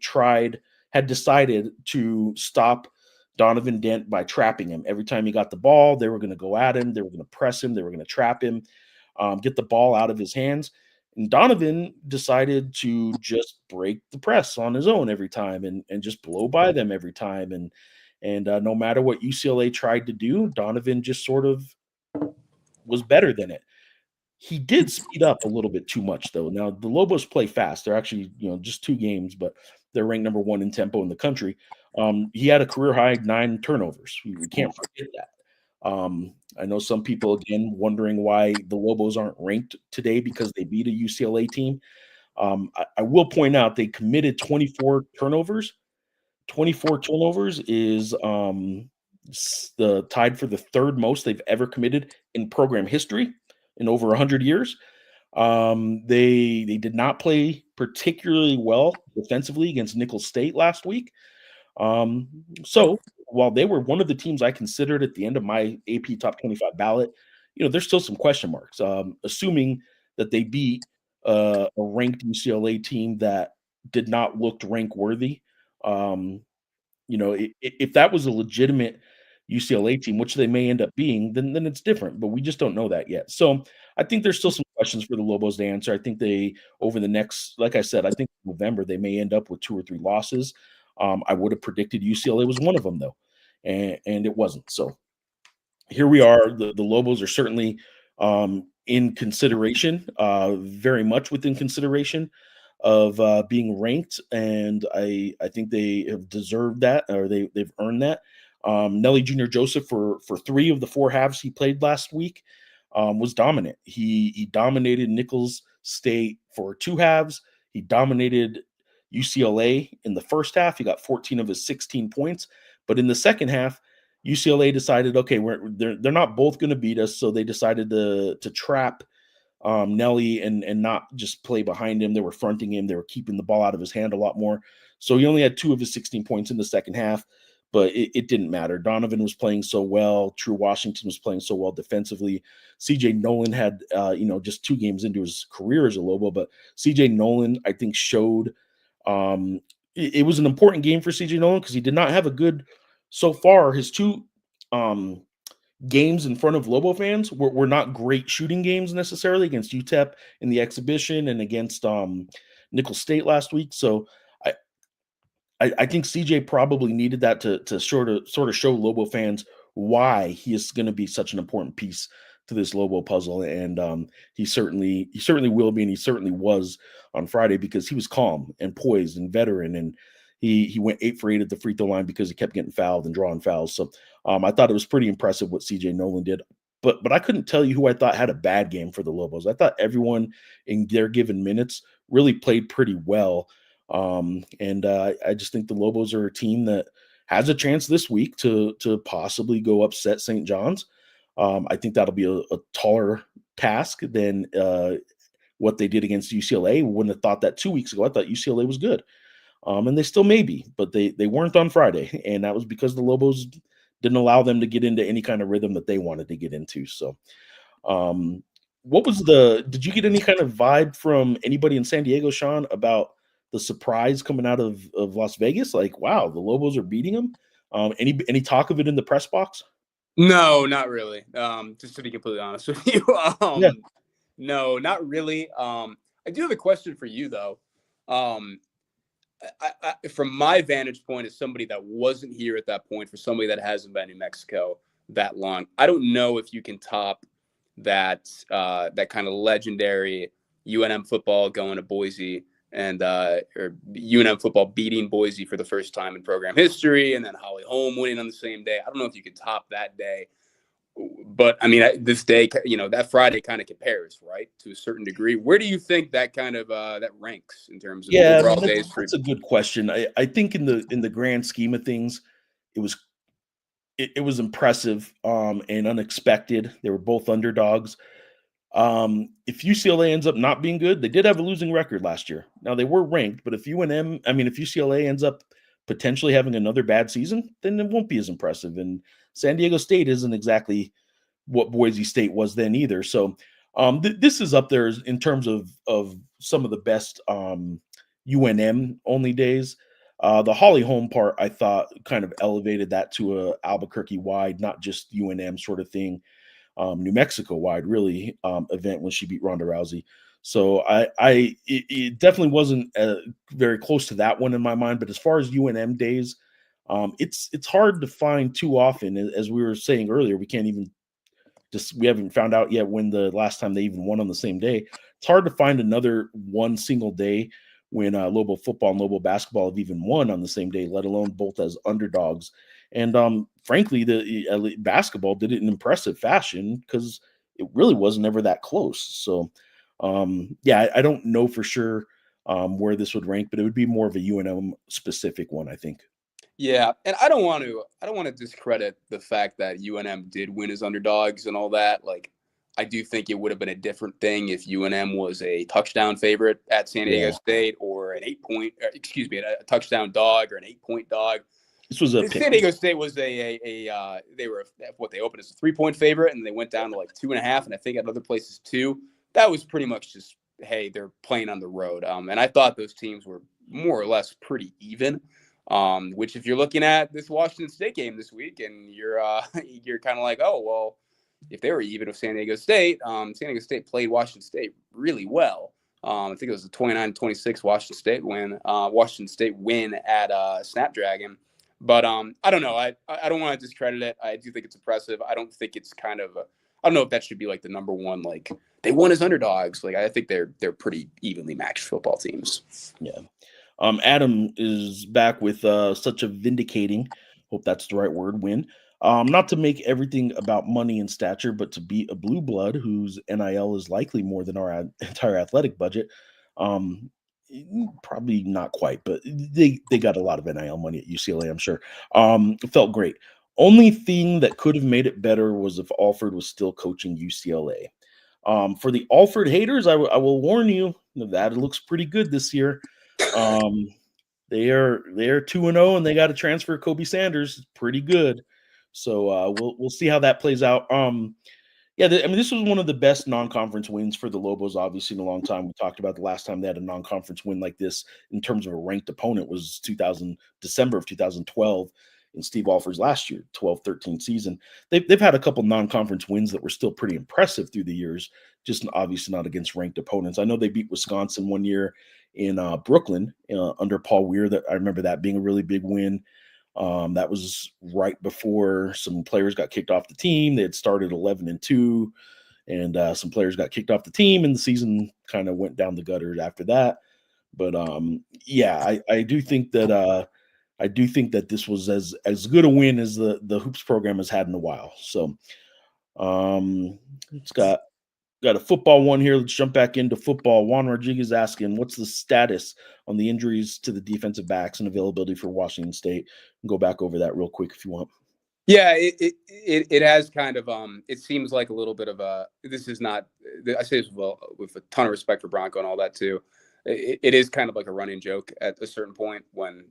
had decided to stop Donovan Dent by trapping him. Every time he got the ball, they were going to go at him, they were going to press him, they were going to trap him, get the ball out of his hands. And Donovan decided to just break the press on his own every time and just blow by them every time. And no matter what UCLA tried to do, Donovan just sort of was better than it. He did speed up a little bit too much, though. Now, the Lobos play fast. They're actually, just 2 games, but they're ranked number 1 in tempo in the country. He had a career high 9 turnovers. We can't forget that. I know some people, again, wondering why the Lobos aren't ranked today because they beat a UCLA team. I will point out they committed 24 turnovers. 24 turnovers is the tied for the 3rd most they've ever committed in program history in over 100 years. They did not play particularly well defensively against Nicholls State last week. So while they were one of the teams I considered at the end of my AP Top 25 ballot, there's still some question marks. Assuming that they beat a ranked UCLA team that did not look rank worthy. If that was a legitimate UCLA team, which they may end up being, then it's different, but we just don't know that yet. So I think there's still some questions for the Lobos to answer. I think they, over the next, like I said, I think November, they may end up with 2 or 3 losses. I would have predicted UCLA was one of them, though, and it wasn't. So here we are. The Lobos are certainly in consideration, very much within consideration of being ranked, and I think they have deserved that, or they've earned that. Nelly Jr. Joseph, for 3 of the 4 halves he played last week, was dominant. He dominated Nicholls State for 2 halves. He dominated UCLA in the first half. He got 14 of his 16 points. But in the second half, UCLA decided, okay, they're not both going to beat us, so they decided to trap Nelly and not just play behind him. They were fronting him. They were keeping the ball out of his hand a lot more. So he only had 2 of his 16 points in the second half, but it didn't matter. Donovan was playing so well. True Washington was playing so well defensively. CJ Nolan had, just 2 games into his career as a Lobo, but CJ Nolan, I think, showed it was an important game for CJ Nolan because he did not have a good, so far, his 2 games in front of Lobo fans were not great shooting games necessarily, against UTEP in the exhibition and against Nicholls State last week. So I think CJ probably needed that to sort of show Lobo fans why he is going to be such an important piece to this Lobo puzzle, and he certainly will be, and he certainly was on Friday, because he was calm and poised and veteran, and he went 8 for 8 at the free throw line because he kept getting fouled and drawing fouls. So I thought it was pretty impressive what CJ Nolan did. But I couldn't tell you who I thought had a bad game for the Lobos. I thought everyone in their given minutes really played pretty well. And I just think the Lobos are a team that has a chance this week to possibly go upset St. John's. I think that'll be a taller task than what they did against UCLA. Wouldn't have thought that 2 weeks ago. I thought UCLA was good. And they still may be, but they weren't on Friday. And that was because the Lobos didn't allow them to get into any kind of rhythm that they wanted to get into. So did you get any kind of vibe from anybody in San Diego, Sean, about the surprise coming out of Las Vegas? Like, wow, the Lobos are beating them. Any talk of it in the press box? No, not really. Just to be completely honest with you. Yeah. No, not really. I do have a question for you though. From my vantage point as somebody that wasn't here at that point, for somebody that hasn't been in Mexico that long, I don't know if you can top that kind of legendary UNM football going to Boise and or UNM football beating Boise for the first time in program history, and then Holly Holm winning on the same day. I don't know if you could top that day. But I mean, this day, that Friday kind of compares, right, to a certain degree. Where do you think that kind of that ranks in terms of overall days? That's a good question. I think in the grand scheme of things, it was impressive and unexpected. They were both underdogs. If UCLA ends up not being good, they did have a losing record last year. Now they were ranked, but if UCLA ends up potentially having another bad season, then it won't be as impressive. And San Diego State isn't exactly what Boise State was then either. So this is up there in terms of some of the best UNM only days. The Holly Holm part, I thought, kind of elevated that to a Albuquerque wide, not just UNM sort of thing. New Mexico wide really event when she beat Ronda Rousey. So it definitely wasn't very close to that one in my mind. But as far as UNM days, it's hard to find too often. As we were saying earlier, we haven't found out yet when the last time they even won on the same day. It's hard to find another one single day when Lobo football and Lobo basketball have even won on the same day, let alone both as underdogs. And frankly, the basketball did it in impressive fashion because it really wasn't ever that close. So, I don't know for sure where this would rank, but it would be more of a UNM specific one, I think. Yeah, and I don't want to discredit the fact that UNM did win as underdogs and all that. Like, I do think it would have been a different thing if UNM was a touchdown favorite at San Diego State, or a touchdown dog or an 8-point dog. This was San Diego State was they opened as a 3-point favorite, and they went down to like 2.5, and I think at other places 2. That was pretty much just, hey, they're playing on the road. And I thought those teams were more or less pretty even. Which, if you're looking at this Washington State game this week, and you're kind of like, oh well, if they were even with San Diego State played Washington State really well. I think it was a 29-26 Washington State win at Snapdragon. But I don't know. I don't want to discredit it. I do think it's impressive. I don't think it's I don't know if that should be like the number one. Like, they won as underdogs. Like, I think they're pretty evenly matched football teams. Yeah. Adam is back with such a vindicating, hope that's the right word, win. Not to make everything about money and stature, but to beat a blue blood whose NIL is likely more than our entire athletic budget. Probably not quite, but they got a lot of NIL money at UCLA, I'm sure. It felt great. Only thing that could have made it better was if Alford was still coaching UCLA. For the Alford haters, I will warn you that it looks pretty good this year. They are 2-0, and they got to transfer Kobe Sanders. Pretty good. So we'll see how that plays out. This was one of the best non-conference wins for the Lobos, obviously, in a long time. We talked about the last time they had a non-conference win like this in terms of a ranked opponent was December of 2012 in Steve Alford's last year, 12-13 season. They've had a couple non-conference wins that were still pretty impressive through the years, just obviously not against ranked opponents. I know they beat Wisconsin one year in Brooklyn under Paul Weir. That I remember that being a really big win. That was right before some players got kicked off the team. They had started 11-2, and some players got kicked off the team, and the season kind of went down the gutter after that. But I do think that this was as good a win as the hoops program has had in a while. So it's got a football one here. Let's jump back into football. Juan Rodriguez asking, what's the status on the injuries to the defensive backs and availability for Washington State? Go back over that real quick if you want. Yeah, it has kind of it seems like a little bit of a, this is not, I say this with a ton of respect for Bronco and all that too. It is kind of like a running joke at a certain point when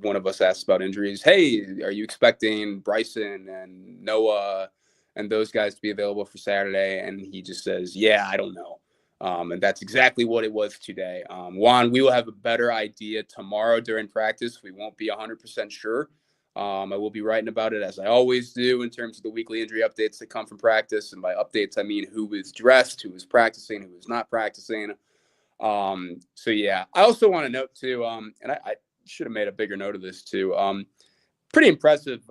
one of us asks about injuries. Hey, are you expecting Bryson and Noah and those guys to be available for Saturday? And he just says, yeah, I don't know. And that's exactly what it was today. Juan, we will have a better idea tomorrow during practice. We won't be 100% sure. I will be writing about it as I always do in terms of the weekly injury updates that come from practice. And by updates, I mean who was dressed, who was practicing, who was not practicing. So yeah, I also want to note too, and I should have made a bigger note of this too. Pretty impressive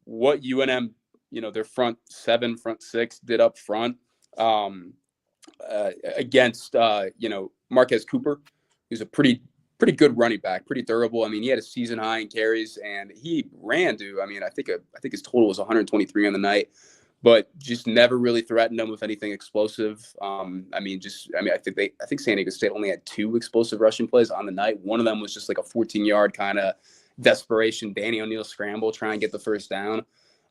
what UNM, their front seven, front six did up front against Marquez Cooper, who's a pretty good running back, pretty durable. I mean, he had a season high in carries, and he ran to, I think his total was 123 on the night, but just never really threatened them with anything explosive. I think San Diego State only had 2 explosive rushing plays on the night. One of them was just like a 14-yard kind of desperation Danny O'Neal scramble, try and get the first down.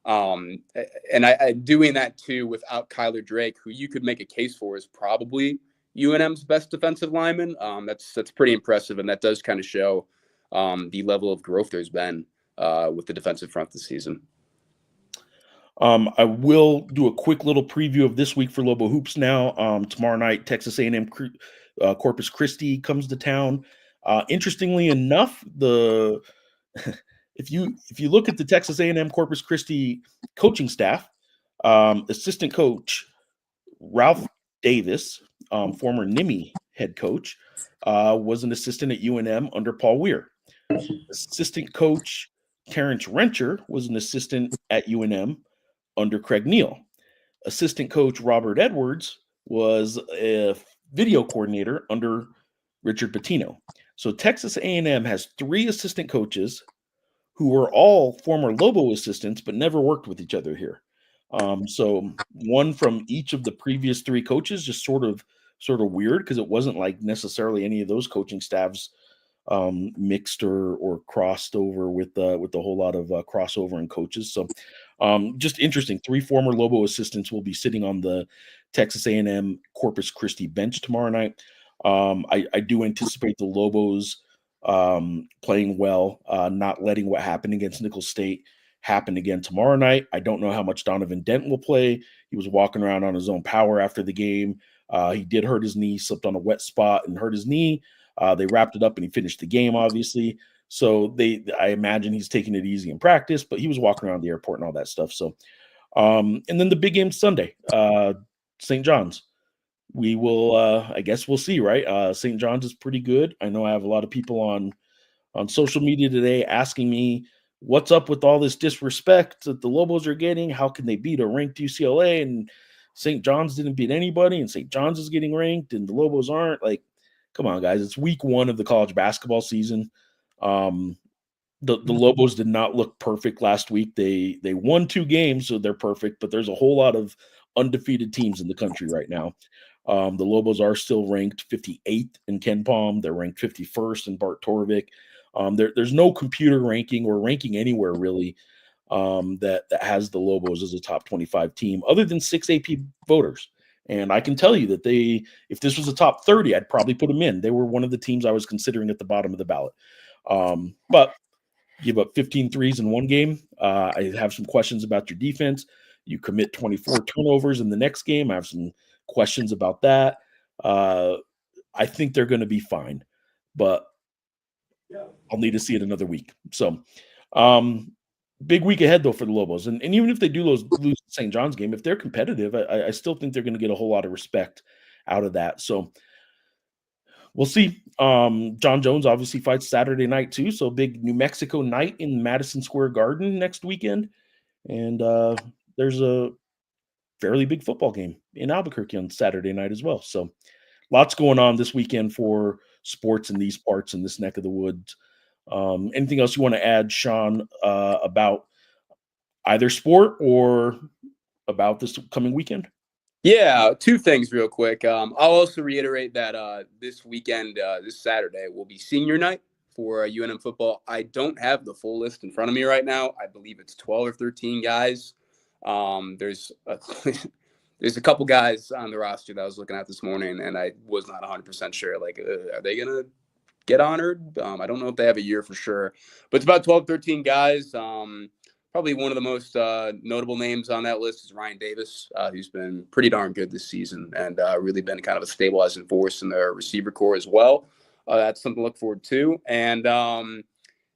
And I doing that too without Kyler Drake, who you could make a case for is probably UNM's best defensive lineman. That's pretty impressive, and that does kind of show the level of growth there's been with the defensive front this season. I will do a quick little preview of this week for Lobo Hoops now. Tomorrow night, Texas A&M Corpus Christi comes to town. Interestingly enough, if you look at the Texas A&M Corpus Christi coaching staff, assistant coach Ralph Davis, former NIMI head coach, was an assistant at UNM under Paul Weir. Assistant coach Terrence Rencher was an assistant at UNM under Craig Neal. Assistant coach Robert Edwards was a video coordinator under Richard Pitino. So Texas A&M has 3 assistant coaches who were all former Lobo assistants but never worked with each other here. So one from each of the previous 3 coaches, just sort of weird, because it wasn't like necessarily any of those coaching staffs mixed or crossed over with a whole lot of crossover in coaches. So just interesting. 3 former Lobo assistants will be sitting on the Texas A&M Corpus Christi bench tomorrow night. I do anticipate the Lobos playing well, not letting what happened against Nicholls State happen again tomorrow night. I don't know how much Donovan Dent will play. He was walking around on his own power after the game. He did hurt his knee, slipped on a wet spot and hurt his knee. They wrapped it up and he finished the game, obviously. So I imagine he's taking it easy in practice, but he was walking around the airport and all that stuff. So, and then the big game Sunday, St. John's. We will, I guess we'll see, right? St. John's is pretty good. I know I have a lot of people on social media today asking me what's up with all this disrespect that the Lobos are getting. How can they beat a ranked UCLA? And St. John's didn't beat anybody, and St. John's is getting ranked, and the Lobos aren't. Like, come on, guys. It's week 1 of the college basketball season. The Lobos did not look perfect last week. They won 2 games, so they're perfect, but there's a whole lot of undefeated teams in the country right now. The Lobos are still ranked 58th in Ken Palm. They're ranked 51st in Bart Torvik. There's no computer ranking or ranking anywhere really that has the Lobos as a top 25 team other than 6 AP voters. And I can tell you that if this was a top 30, I'd probably put them in. They were one of the teams I was considering at the bottom of the ballot. But give up 15 threes in one game. I have some questions about your defense. You commit 24 turnovers in the next game. I have some questions about that. I think they're going to be fine, but I'll need to see it another week. So big week ahead, though, for the Lobos. And even if they do lose the St. John's game, if they're competitive, I still think they're going to get a whole lot of respect out of that. So we'll see. John Jones obviously fights Saturday night, too. So big New Mexico night in Madison Square Garden next weekend. And there's a fairly big football game in Albuquerque on Saturday night as well. So lots going on this weekend for sports in these parts, in this neck of the woods. Anything else you want to add, Sean, about either sport or about this coming weekend? Yeah, 2 things real quick. I'll also reiterate that this weekend, this Saturday, will be senior night for UNM football. I don't have the full list in front of me right now. I believe it's 12 or 13 guys. There's a couple guys on the roster that I was looking at this morning, and I was not 100% sure. Like, are they going to get honored? I don't know if they have a year for sure, but it's about 12, 13 guys. Probably one of the most notable names on that list is Ryan Davis, who's been pretty darn good this season and really been kind of a stabilizing force in their receiver core as well. That's something to look forward to. And I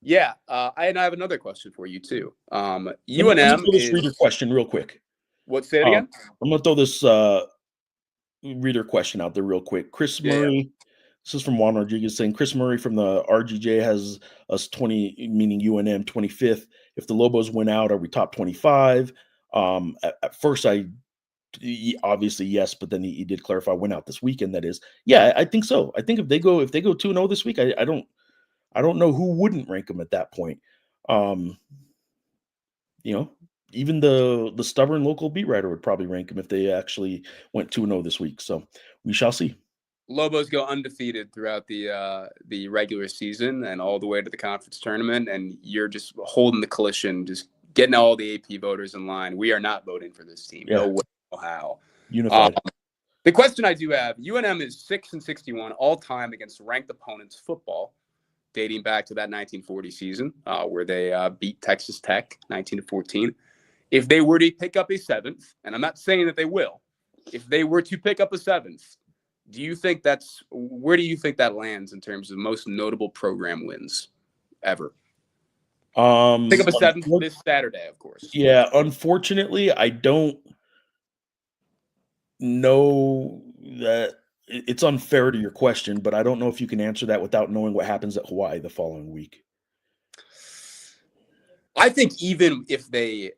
have another question for you too. UNM this reader question real quick. What? Say it again. I'm gonna throw this reader question out there real quick. Chris Murray. This is from Juan Rodriguez saying Chris Murray from the RGJ has us 20, meaning UNM 25th. If the Lobos win out, are we top 25? At first, obviously yes, but then he did clarify win out this weekend. That is, yeah, I think so. I think if they go 2-0 this week, I don't know who wouldn't rank them at that point. Even the stubborn local beat writer would probably rank them if they actually went 2-0 this week. So we shall see. Lobos go undefeated throughout the regular season and all the way to the conference tournament, and you're just holding the coalition, just getting all the AP voters in line. We are not voting for this team. Yeah. No way, no how. Unified. The question I do have: UNM is 6-61 all time against ranked opponents football, dating back to that 1940 season where they beat Texas Tech 19-14. If they were to pick up a seventh, and I'm not saying that they will, if they were to pick up a seventh, where do you think that lands in terms of most notable program wins ever? Pick up a seventh this Saturday, of course. Yeah, unfortunately, I don't know that. It's unfair to your question, but I don't know if you can answer that without knowing what happens at Hawaii the following week. I think even if they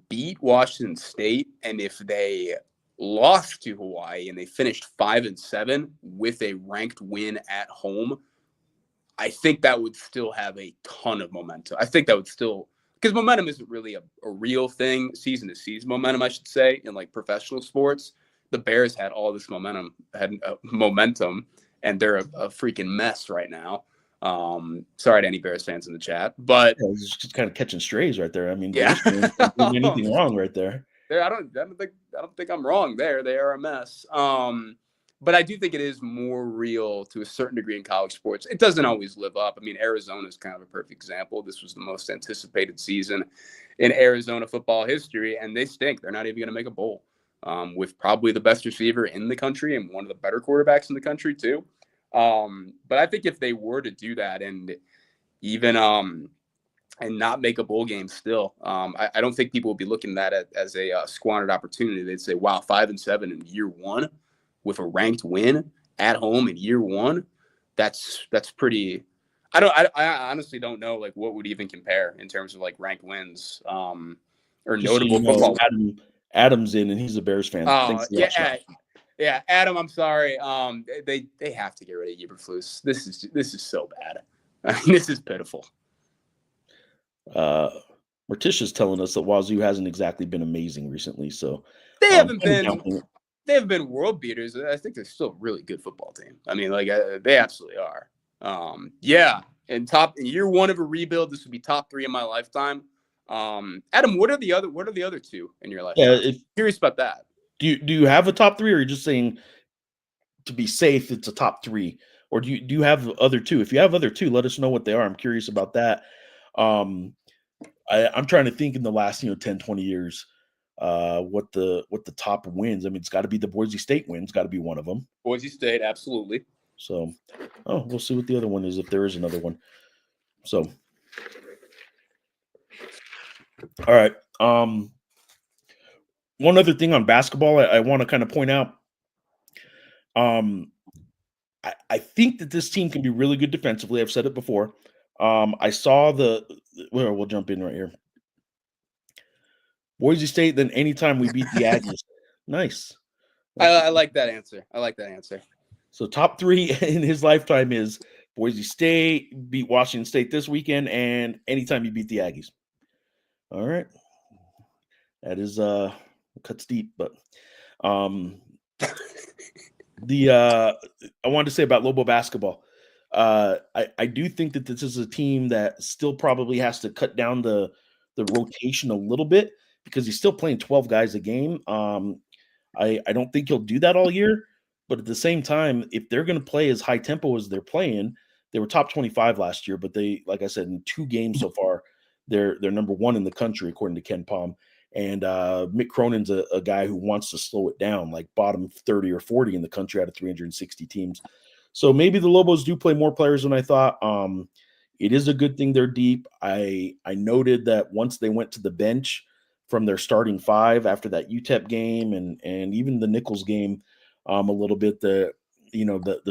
beat Washington State and if they lost to Hawaii and they finished 5-7 with a ranked win at home, I think that would still have a ton of momentum. I think that would still, because momentum isn't really a real thing, season to season momentum, I should say, in like professional sports. The Bears had all this momentum, and they're a freaking mess right now. Sorry to any Bears fans in the chat, but it's just kind of catching strays right there. I mean, yeah, doing anything wrong right there. I don't think I'm wrong there. They are a mess. But I do think it is more real to a certain degree in college sports. It doesn't always live up. I mean, Arizona is kind of a perfect example. This was the most anticipated season in Arizona football history, and they stink. They're not even going to make a bowl with probably the best receiver in the country and one of the better quarterbacks in the country too. But I think if they were to do that and even and not make a bowl game still, I don't think people would be looking at it as a squandered opportunity. They'd say, wow, 5-7 in year one with a ranked win at home in year one. That's pretty. I honestly don't know like what would even compare in terms of like ranked wins or just notable football. Adam's in and he's a Bears fan. Yeah, Adam, I'm sorry. They have to get rid of Eberflus. This is so bad. I mean, this is pitiful. Morticia's telling us that Wazoo hasn't exactly been amazing recently, so they haven't been world beaters. I think they're still a really good football team. I mean, like they absolutely are. In year one of a rebuild, this would be top 3 in my lifetime. Adam, what are the other 2 in your lifetime? Yeah, curious about that. Do you have a top 3, or are you just saying to be safe it's a top 3, or do you have other 2? If you have other 2, let us know what they are. I'm curious about that. I'm trying to think in the last 10, 20 years. What the top wins. I mean, it's got to be the Boise State win. It's got to be one of them. Boise State, absolutely. So, we'll see what the other one is if there is another one. So, all right. One other thing on basketball, I want to kind of point out. I think that this team can be really good defensively. I've said it before. I saw we'll jump in right here. Boise State, then anytime we beat the Aggies. Nice. I like that answer. So top 3 in his lifetime is Boise State, beat Washington State this weekend, and anytime you beat the Aggies. All right. That is cuts deep, but I wanted to say about Lobo basketball. I do think that this is a team that still probably has to cut down the rotation a little bit because he's still playing 12 guys a game. I don't think he'll do that all year, but at the same time, if they're going to play as high tempo as they're playing, they were top 25 last year, but they, like I said, in 2 games so far, they're number 1 in the country according to Ken Palm. And Mick Cronin's a guy who wants to slow it down, like bottom 30 or 40 in the country out of 360 teams. So maybe the Lobos do play more players than I thought. It is a good thing they're deep. I noted that once they went to the bench from their starting 5 after that UTEP game and even the Nichols game, a little bit, the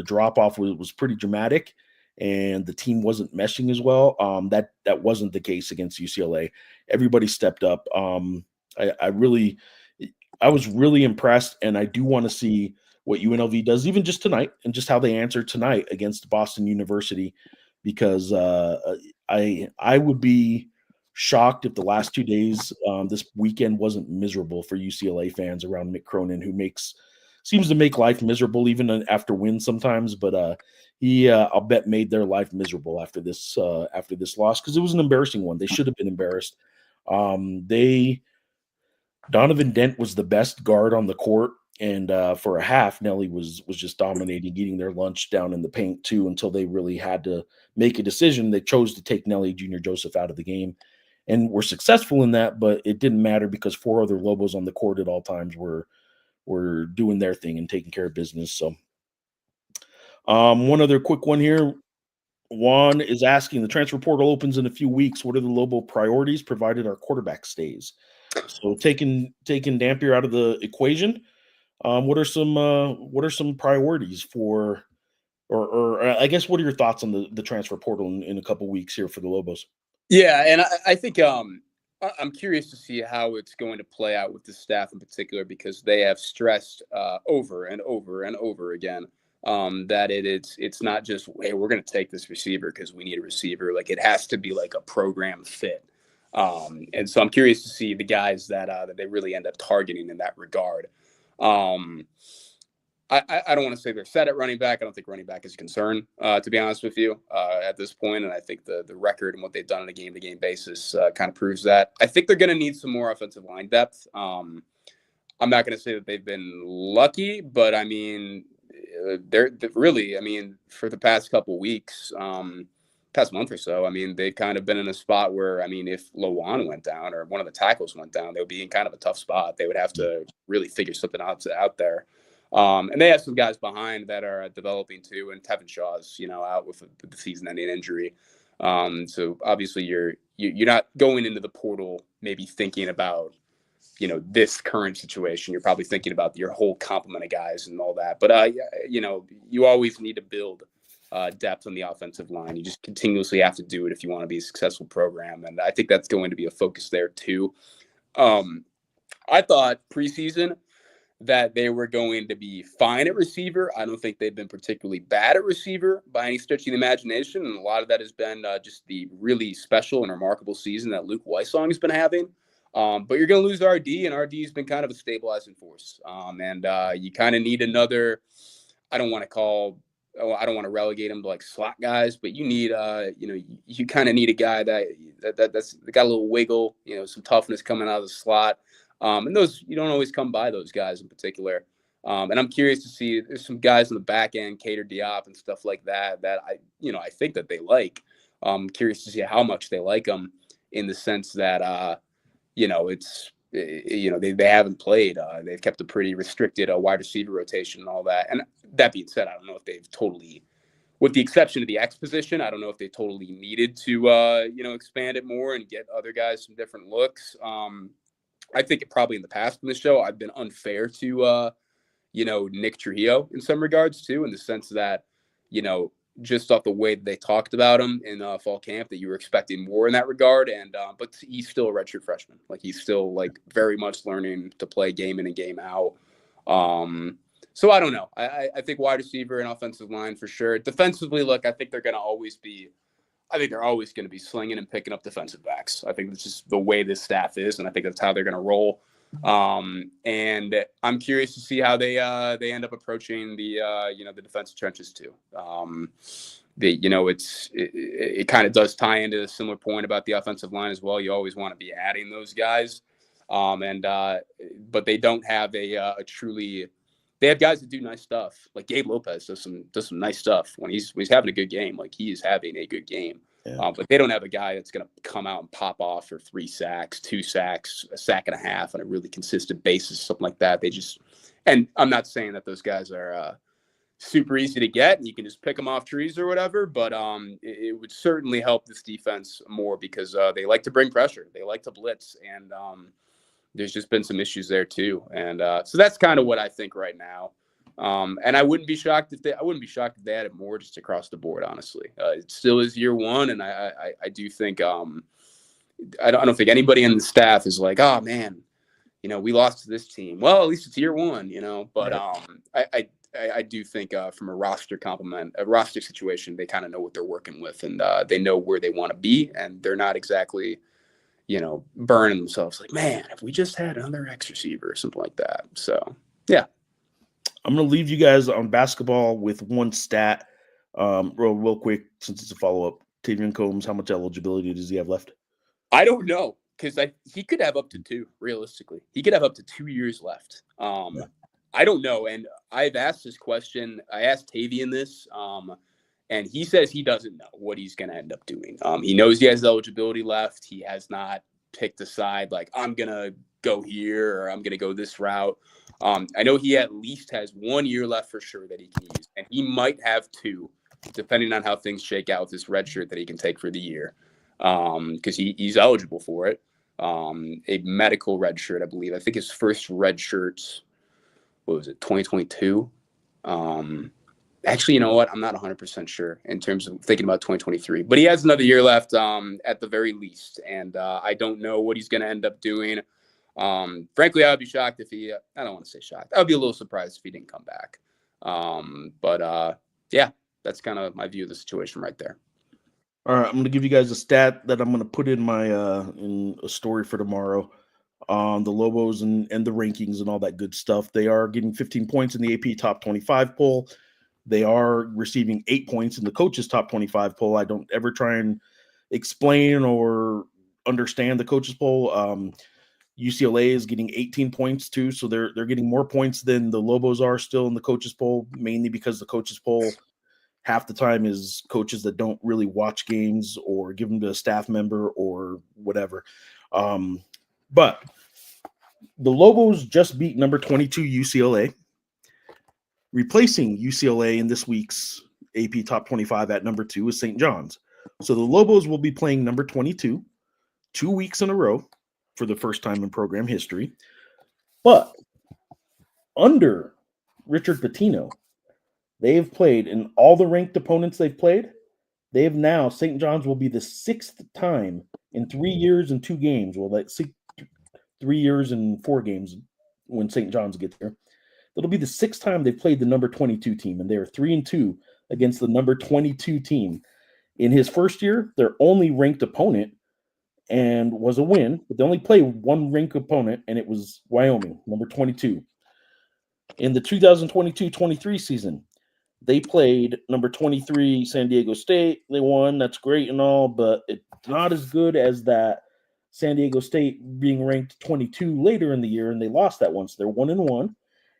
drop off was pretty dramatic, and the team wasn't meshing as well. That wasn't the case against UCLA. Everybody stepped up. I was really impressed, and I do want to see what UNLV does, even just tonight, and just how they answer tonight against Boston University, because I would be shocked if the last 2 days, this weekend, wasn't miserable for UCLA fans around Mick Cronin, who seems to make life miserable even after wins sometimes. But he, I'll bet, made their life miserable after this loss, because it was an embarrassing one. They should have been embarrassed. Donovan Dent was the best guard on the court, and for a half, Nelly was just dominating, eating their lunch down in the paint too, until they really had to make a decision. They chose to take Nelly Jr. Joseph out of the game, and were successful in that, but it didn't matter because 4 other Lobos on the court at all times were doing their thing and taking care of business. So one other quick one here. Juan is asking, the transfer portal opens in a few weeks. What are the Lobo priorities provided our quarterback stays? So taking Dampier out of the equation, what are some priorities for, or I guess, what are your thoughts on the transfer portal in a couple weeks here for the Lobos? Yeah, and I think I'm curious to see how it's going to play out with the staff in particular, because they have stressed over and over and over again that it's not just, hey, we're going to take this receiver because we need a receiver. Like, it has to be like a program fit. And so I'm curious to see the guys that they really end up targeting in that regard. I don't want to say they're set at running back. I don't think running back is a concern, to be honest with you, at this point. And I think the record and what they've done on a game-to-game basis kind of proves that. I think they're going to need some more offensive line depth. I'm not going to say that they've been lucky, but I mean, they're really, I mean, for the past couple weeks, past month or so, I mean, they've kind of been in a spot where, I mean, if Lowan went down or one of the tackles went down, they would be in kind of a tough spot. They would have to really figure something out there. And they have some guys behind that are developing too, and Tevin Shaw's, out with the season-ending injury. So obviously you're not going into the portal maybe thinking about, this current situation. You're probably thinking about your whole complement of guys and all that. But you always need to build depth on the offensive line. You just continuously have to do it if you want to be a successful program, and I think that's going to be a focus there too. I thought preseason that they were going to be fine at receiver. I don't think they've been particularly bad at receiver by any stretch of the imagination. And a lot of that has been just the really special and remarkable season that Luke Weissong has been having. But you're going to lose RD, and RD has been kind of a stabilizing force. And you kind of need another, I don't want to relegate him to like slot guys, but you need, you kind of need a guy that's got a little wiggle, some toughness coming out of the slot. And those, you don't always come by those guys in particular. And I'm curious to see, there's some guys on the back end, Cater Diop and stuff like that I think that they like. I'm curious to see how much they like them, in the sense that, they haven't played. They've kept a pretty restricted wide receiver rotation and all that. And that being said, I don't know if they've totally, with the exception of the X position, I don't know if they totally needed to, expand it more and get other guys some different looks. I think probably in the past in the show, I've been unfair to, Nick Trujillo in some regards too, in the sense that, just off the way that they talked about him in fall camp, that you were expecting more in that regard. And, but he's still a redshirt freshman. Like, he's still like very much learning to play game in and game out. So I don't know. I think wide receiver and offensive line for sure. Defensively, look, I think they're always going to be slinging and picking up defensive backs. I think that's just the way this staff is, and I think that's how they're going to roll. And I'm curious to see how they end up approaching the defensive trenches too. it kind of does tie into a similar point about the offensive line as well. You always want to be adding those guys. But they don't have they have guys that do nice stuff. Like Gabe Lopez does some nice stuff when he's having a good game. Like he is having a good game. Yeah. But they don't have a guy that's going to come out and pop off for 3 sacks, 2 sacks, a sack and a half on a really consistent basis, something like that. And I'm not saying that those guys are super easy to get and you can just pick them off trees or whatever, but it would certainly help this defense more because they like to bring pressure. They like to blitz, and there's just been some issues there too. And so that's kind of what I think right now. And I wouldn't be shocked if they added more just across the board, honestly. It still is year one, and I do think I don't think anybody in the staff is like, oh man, we lost to this team. Well, at least it's year one, But I do think from a roster situation, they kind of know what they're working with, and they know where they want to be, and they're not exactly burning themselves like, man, if we just had another X receiver or something like that. So yeah. I'm going to leave you guys on basketball with one stat real quick, since it's a follow-up. Tavion Combs, how much eligibility does he have left? I don't know, because he could have up to 2, realistically. He could have up to 2 years left. I don't know, and I've asked this question. I asked Tavion this, and he says he doesn't know what he's going to end up doing. He knows he has eligibility left. He has not picked a side, like, I'm going to go here or I'm going to go this route. I know he at least has 1 year left for sure that he can use, and he might have 2, depending on how things shake out with this red shirt that he can take for the year, because he's eligible for it. A medical red shirt, I believe. I think his first red shirt, what was it, 2022? Actually, you know what? I'm not 100% sure in terms of thinking about 2023, but he has another year left at the very least, and I don't know what he's going to end up doing. Frankly, I would be shocked if he, I don't want to say shocked. I would be a little surprised if he didn't come back. Yeah, that's kind of my view of the situation right there. All right, I'm going to give you guys a stat that I'm going to put in my in a story for tomorrow on the Lobos and the rankings and all that good stuff. They are getting 15 points in the AP Top 25 poll. They are receiving 8 points in the coaches Top 25 poll. I don't ever try and explain or understand the coaches poll. UCLA is getting 18 points too, so they're getting more points than the Lobos are still in the coaches poll, mainly because the coaches poll half the time is coaches that don't really watch games or give them to a staff member or whatever. But the Lobos just beat number 22 UCLA, replacing UCLA in this week's AP Top 25 at number 2 is St. John's. So the Lobos will be playing number 22 2 weeks in a row for the first time in program history. But under Richard Pitino, they've played in all the ranked opponents they've played. They have now, St. John's will be the 6th time in 3 years and 2 games. Well, that's 3 years and 4 games when St. John's gets there. It'll be the 6th time they've played the number 22 team, and they are 3-2 against the number 22 team. In his first year, their only ranked opponent and was a win, but they only played one ranked opponent, and it was Wyoming, number 22. In the 2022-23 season, they played number 23 San Diego State. They won. That's great and all, but it's not as good as that San Diego State being ranked 22 later in the year, and they lost that one. So they're 1-1.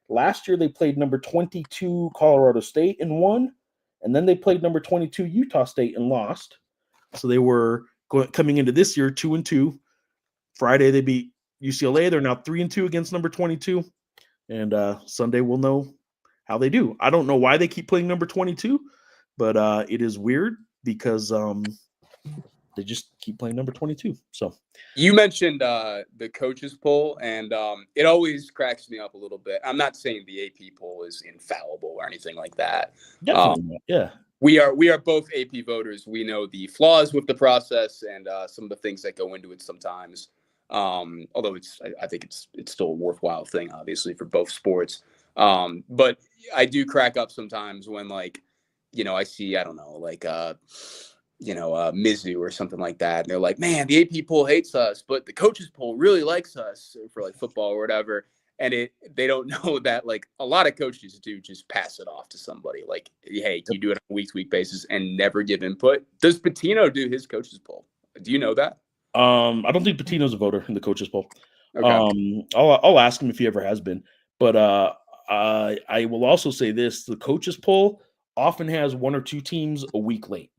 Last year, they played number 22 Colorado State and won, and then they played number 22 Utah State and lost. So they were coming into this year 2-2. Friday, they beat UCLA. They're now 3-2 against number 22. And Sunday we'll know how they do. I don't know why they keep playing number 22, but it is weird because they just keep playing number 22. So you mentioned the coaches poll, and it always cracks me up a little bit. I'm not saying the AP poll is infallible or anything like that. Definitely not. Yeah. We are both AP voters. We know the flaws with the process and some of the things that go into it sometimes. Although I think it's still a worthwhile thing, obviously, for both sports. But I do crack up sometimes when, like, I see, I don't know, like, Mizzou or something like that. And they're like, man, the AP poll hates us, but the coaches poll really likes us for like football or whatever. And they don't know that, like, a lot of coaches do just pass it off to somebody. Like, hey, can you do it on a week-to-week basis and never give input? Does Patino do his coaches poll? Do you know that? I don't think Patino's a voter in the coaches poll. Okay. I'll ask him if he ever has been. But I will also say this: the coaches poll often has one or two teams a week late.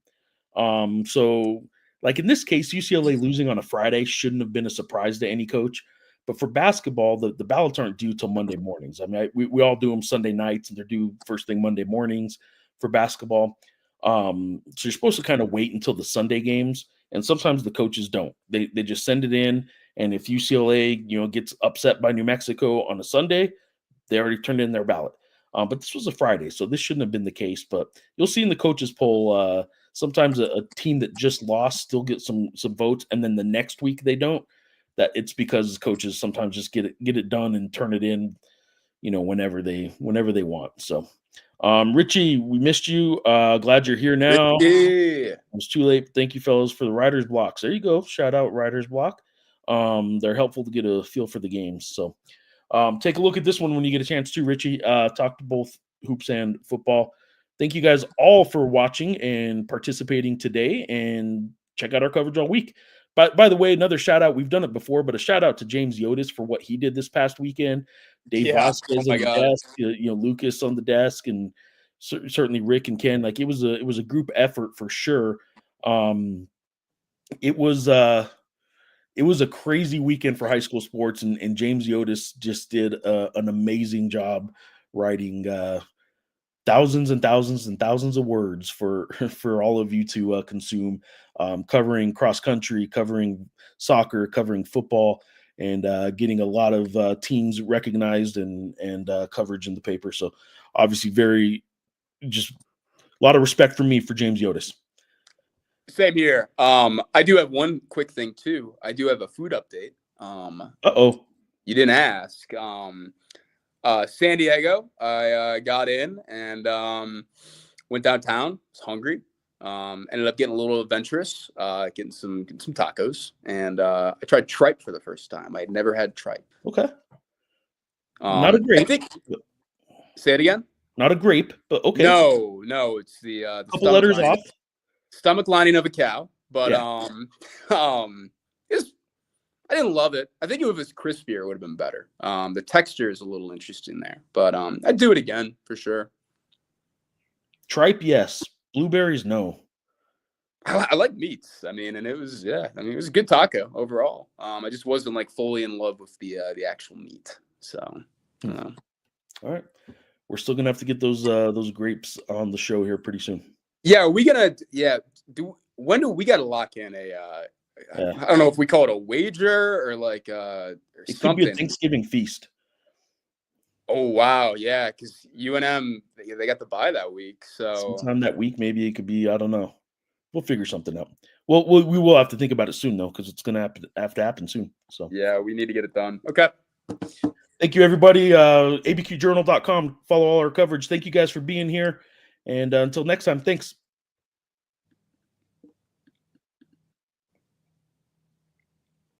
So, like in this case, UCLA losing on a Friday shouldn't have been a surprise to any coach. But for basketball, the ballots aren't due till Monday mornings. I mean, we all do them Sunday nights, and they're due first thing Monday mornings for basketball. So you're supposed to kind of wait until the Sunday games, and sometimes the coaches don't. They just send it in, and if UCLA gets upset by New Mexico on a Sunday, they already turned in their ballot. But this was a Friday, so this shouldn't have been the case. But you'll see in the coaches poll, sometimes a team that just lost still gets some votes, and then the next week they don't. That it's because coaches sometimes just get it done and turn it in, whenever they want. So, Richie, we missed you. Glad you're here now. Yeah. It was too late. Thank you, fellas, for the Writers Blocks. There you go. Shout out Writers Block. They're helpful to get a feel for the games. So, take a look at this one when you get a chance to, Richie. Talk to both hoops and football. Thank you guys all for watching and participating today, and check out our coverage all week. By the way, another shout out. We've done it before, but a shout out to James Yotis for what he did this past weekend. Dave Vasquez on the desk, Lucas on the desk, and certainly Rick and Ken. Like it was a group effort for sure. It was a crazy weekend for high school sports, and James Yotis just did an amazing job writing thousands and thousands and thousands of words for all of you to consume, covering cross country, covering soccer, covering football, and getting a lot of teams recognized and coverage in the paper. So obviously just a lot of respect from me for James Yotis. Same here. I do have one quick thing too. I do have a food update. You didn't ask. San Diego, I got in and went downtown. Was hungry. Ended up getting a little adventurous, getting some tacos, and I tried tripe for the first time. I had never had tripe. Okay. Not a grape. Say it again. Not a grape, but okay. No, it's the couple letters off. Stomach lining of a cow, but yeah. I didn't love it. I think if it was crispier, it would have been better. The texture is a little interesting there, but I'd do it again for sure. Tripe, yes. Blueberries, no. I like meats. I mean, and it was it was a good taco overall. I just wasn't like fully in love with the actual meat. So, All right, we're still gonna have to get those grapes on the show here pretty soon. Yeah, are we gonna? Yeah, when do we got to lock in a? I don't know if we call it a wager or like or it something. Could be a Thanksgiving feast. Oh wow, yeah, because UNM they got the bye that week, so sometime that week maybe it could be. I don't know. We'll figure something out. Well, we will have to think about it soon though, because it's gonna have to happen soon. So yeah, we need to get it done. Okay. Thank you, everybody. ABQJournal.com. Follow all our coverage. Thank you guys for being here, and until next time, thanks.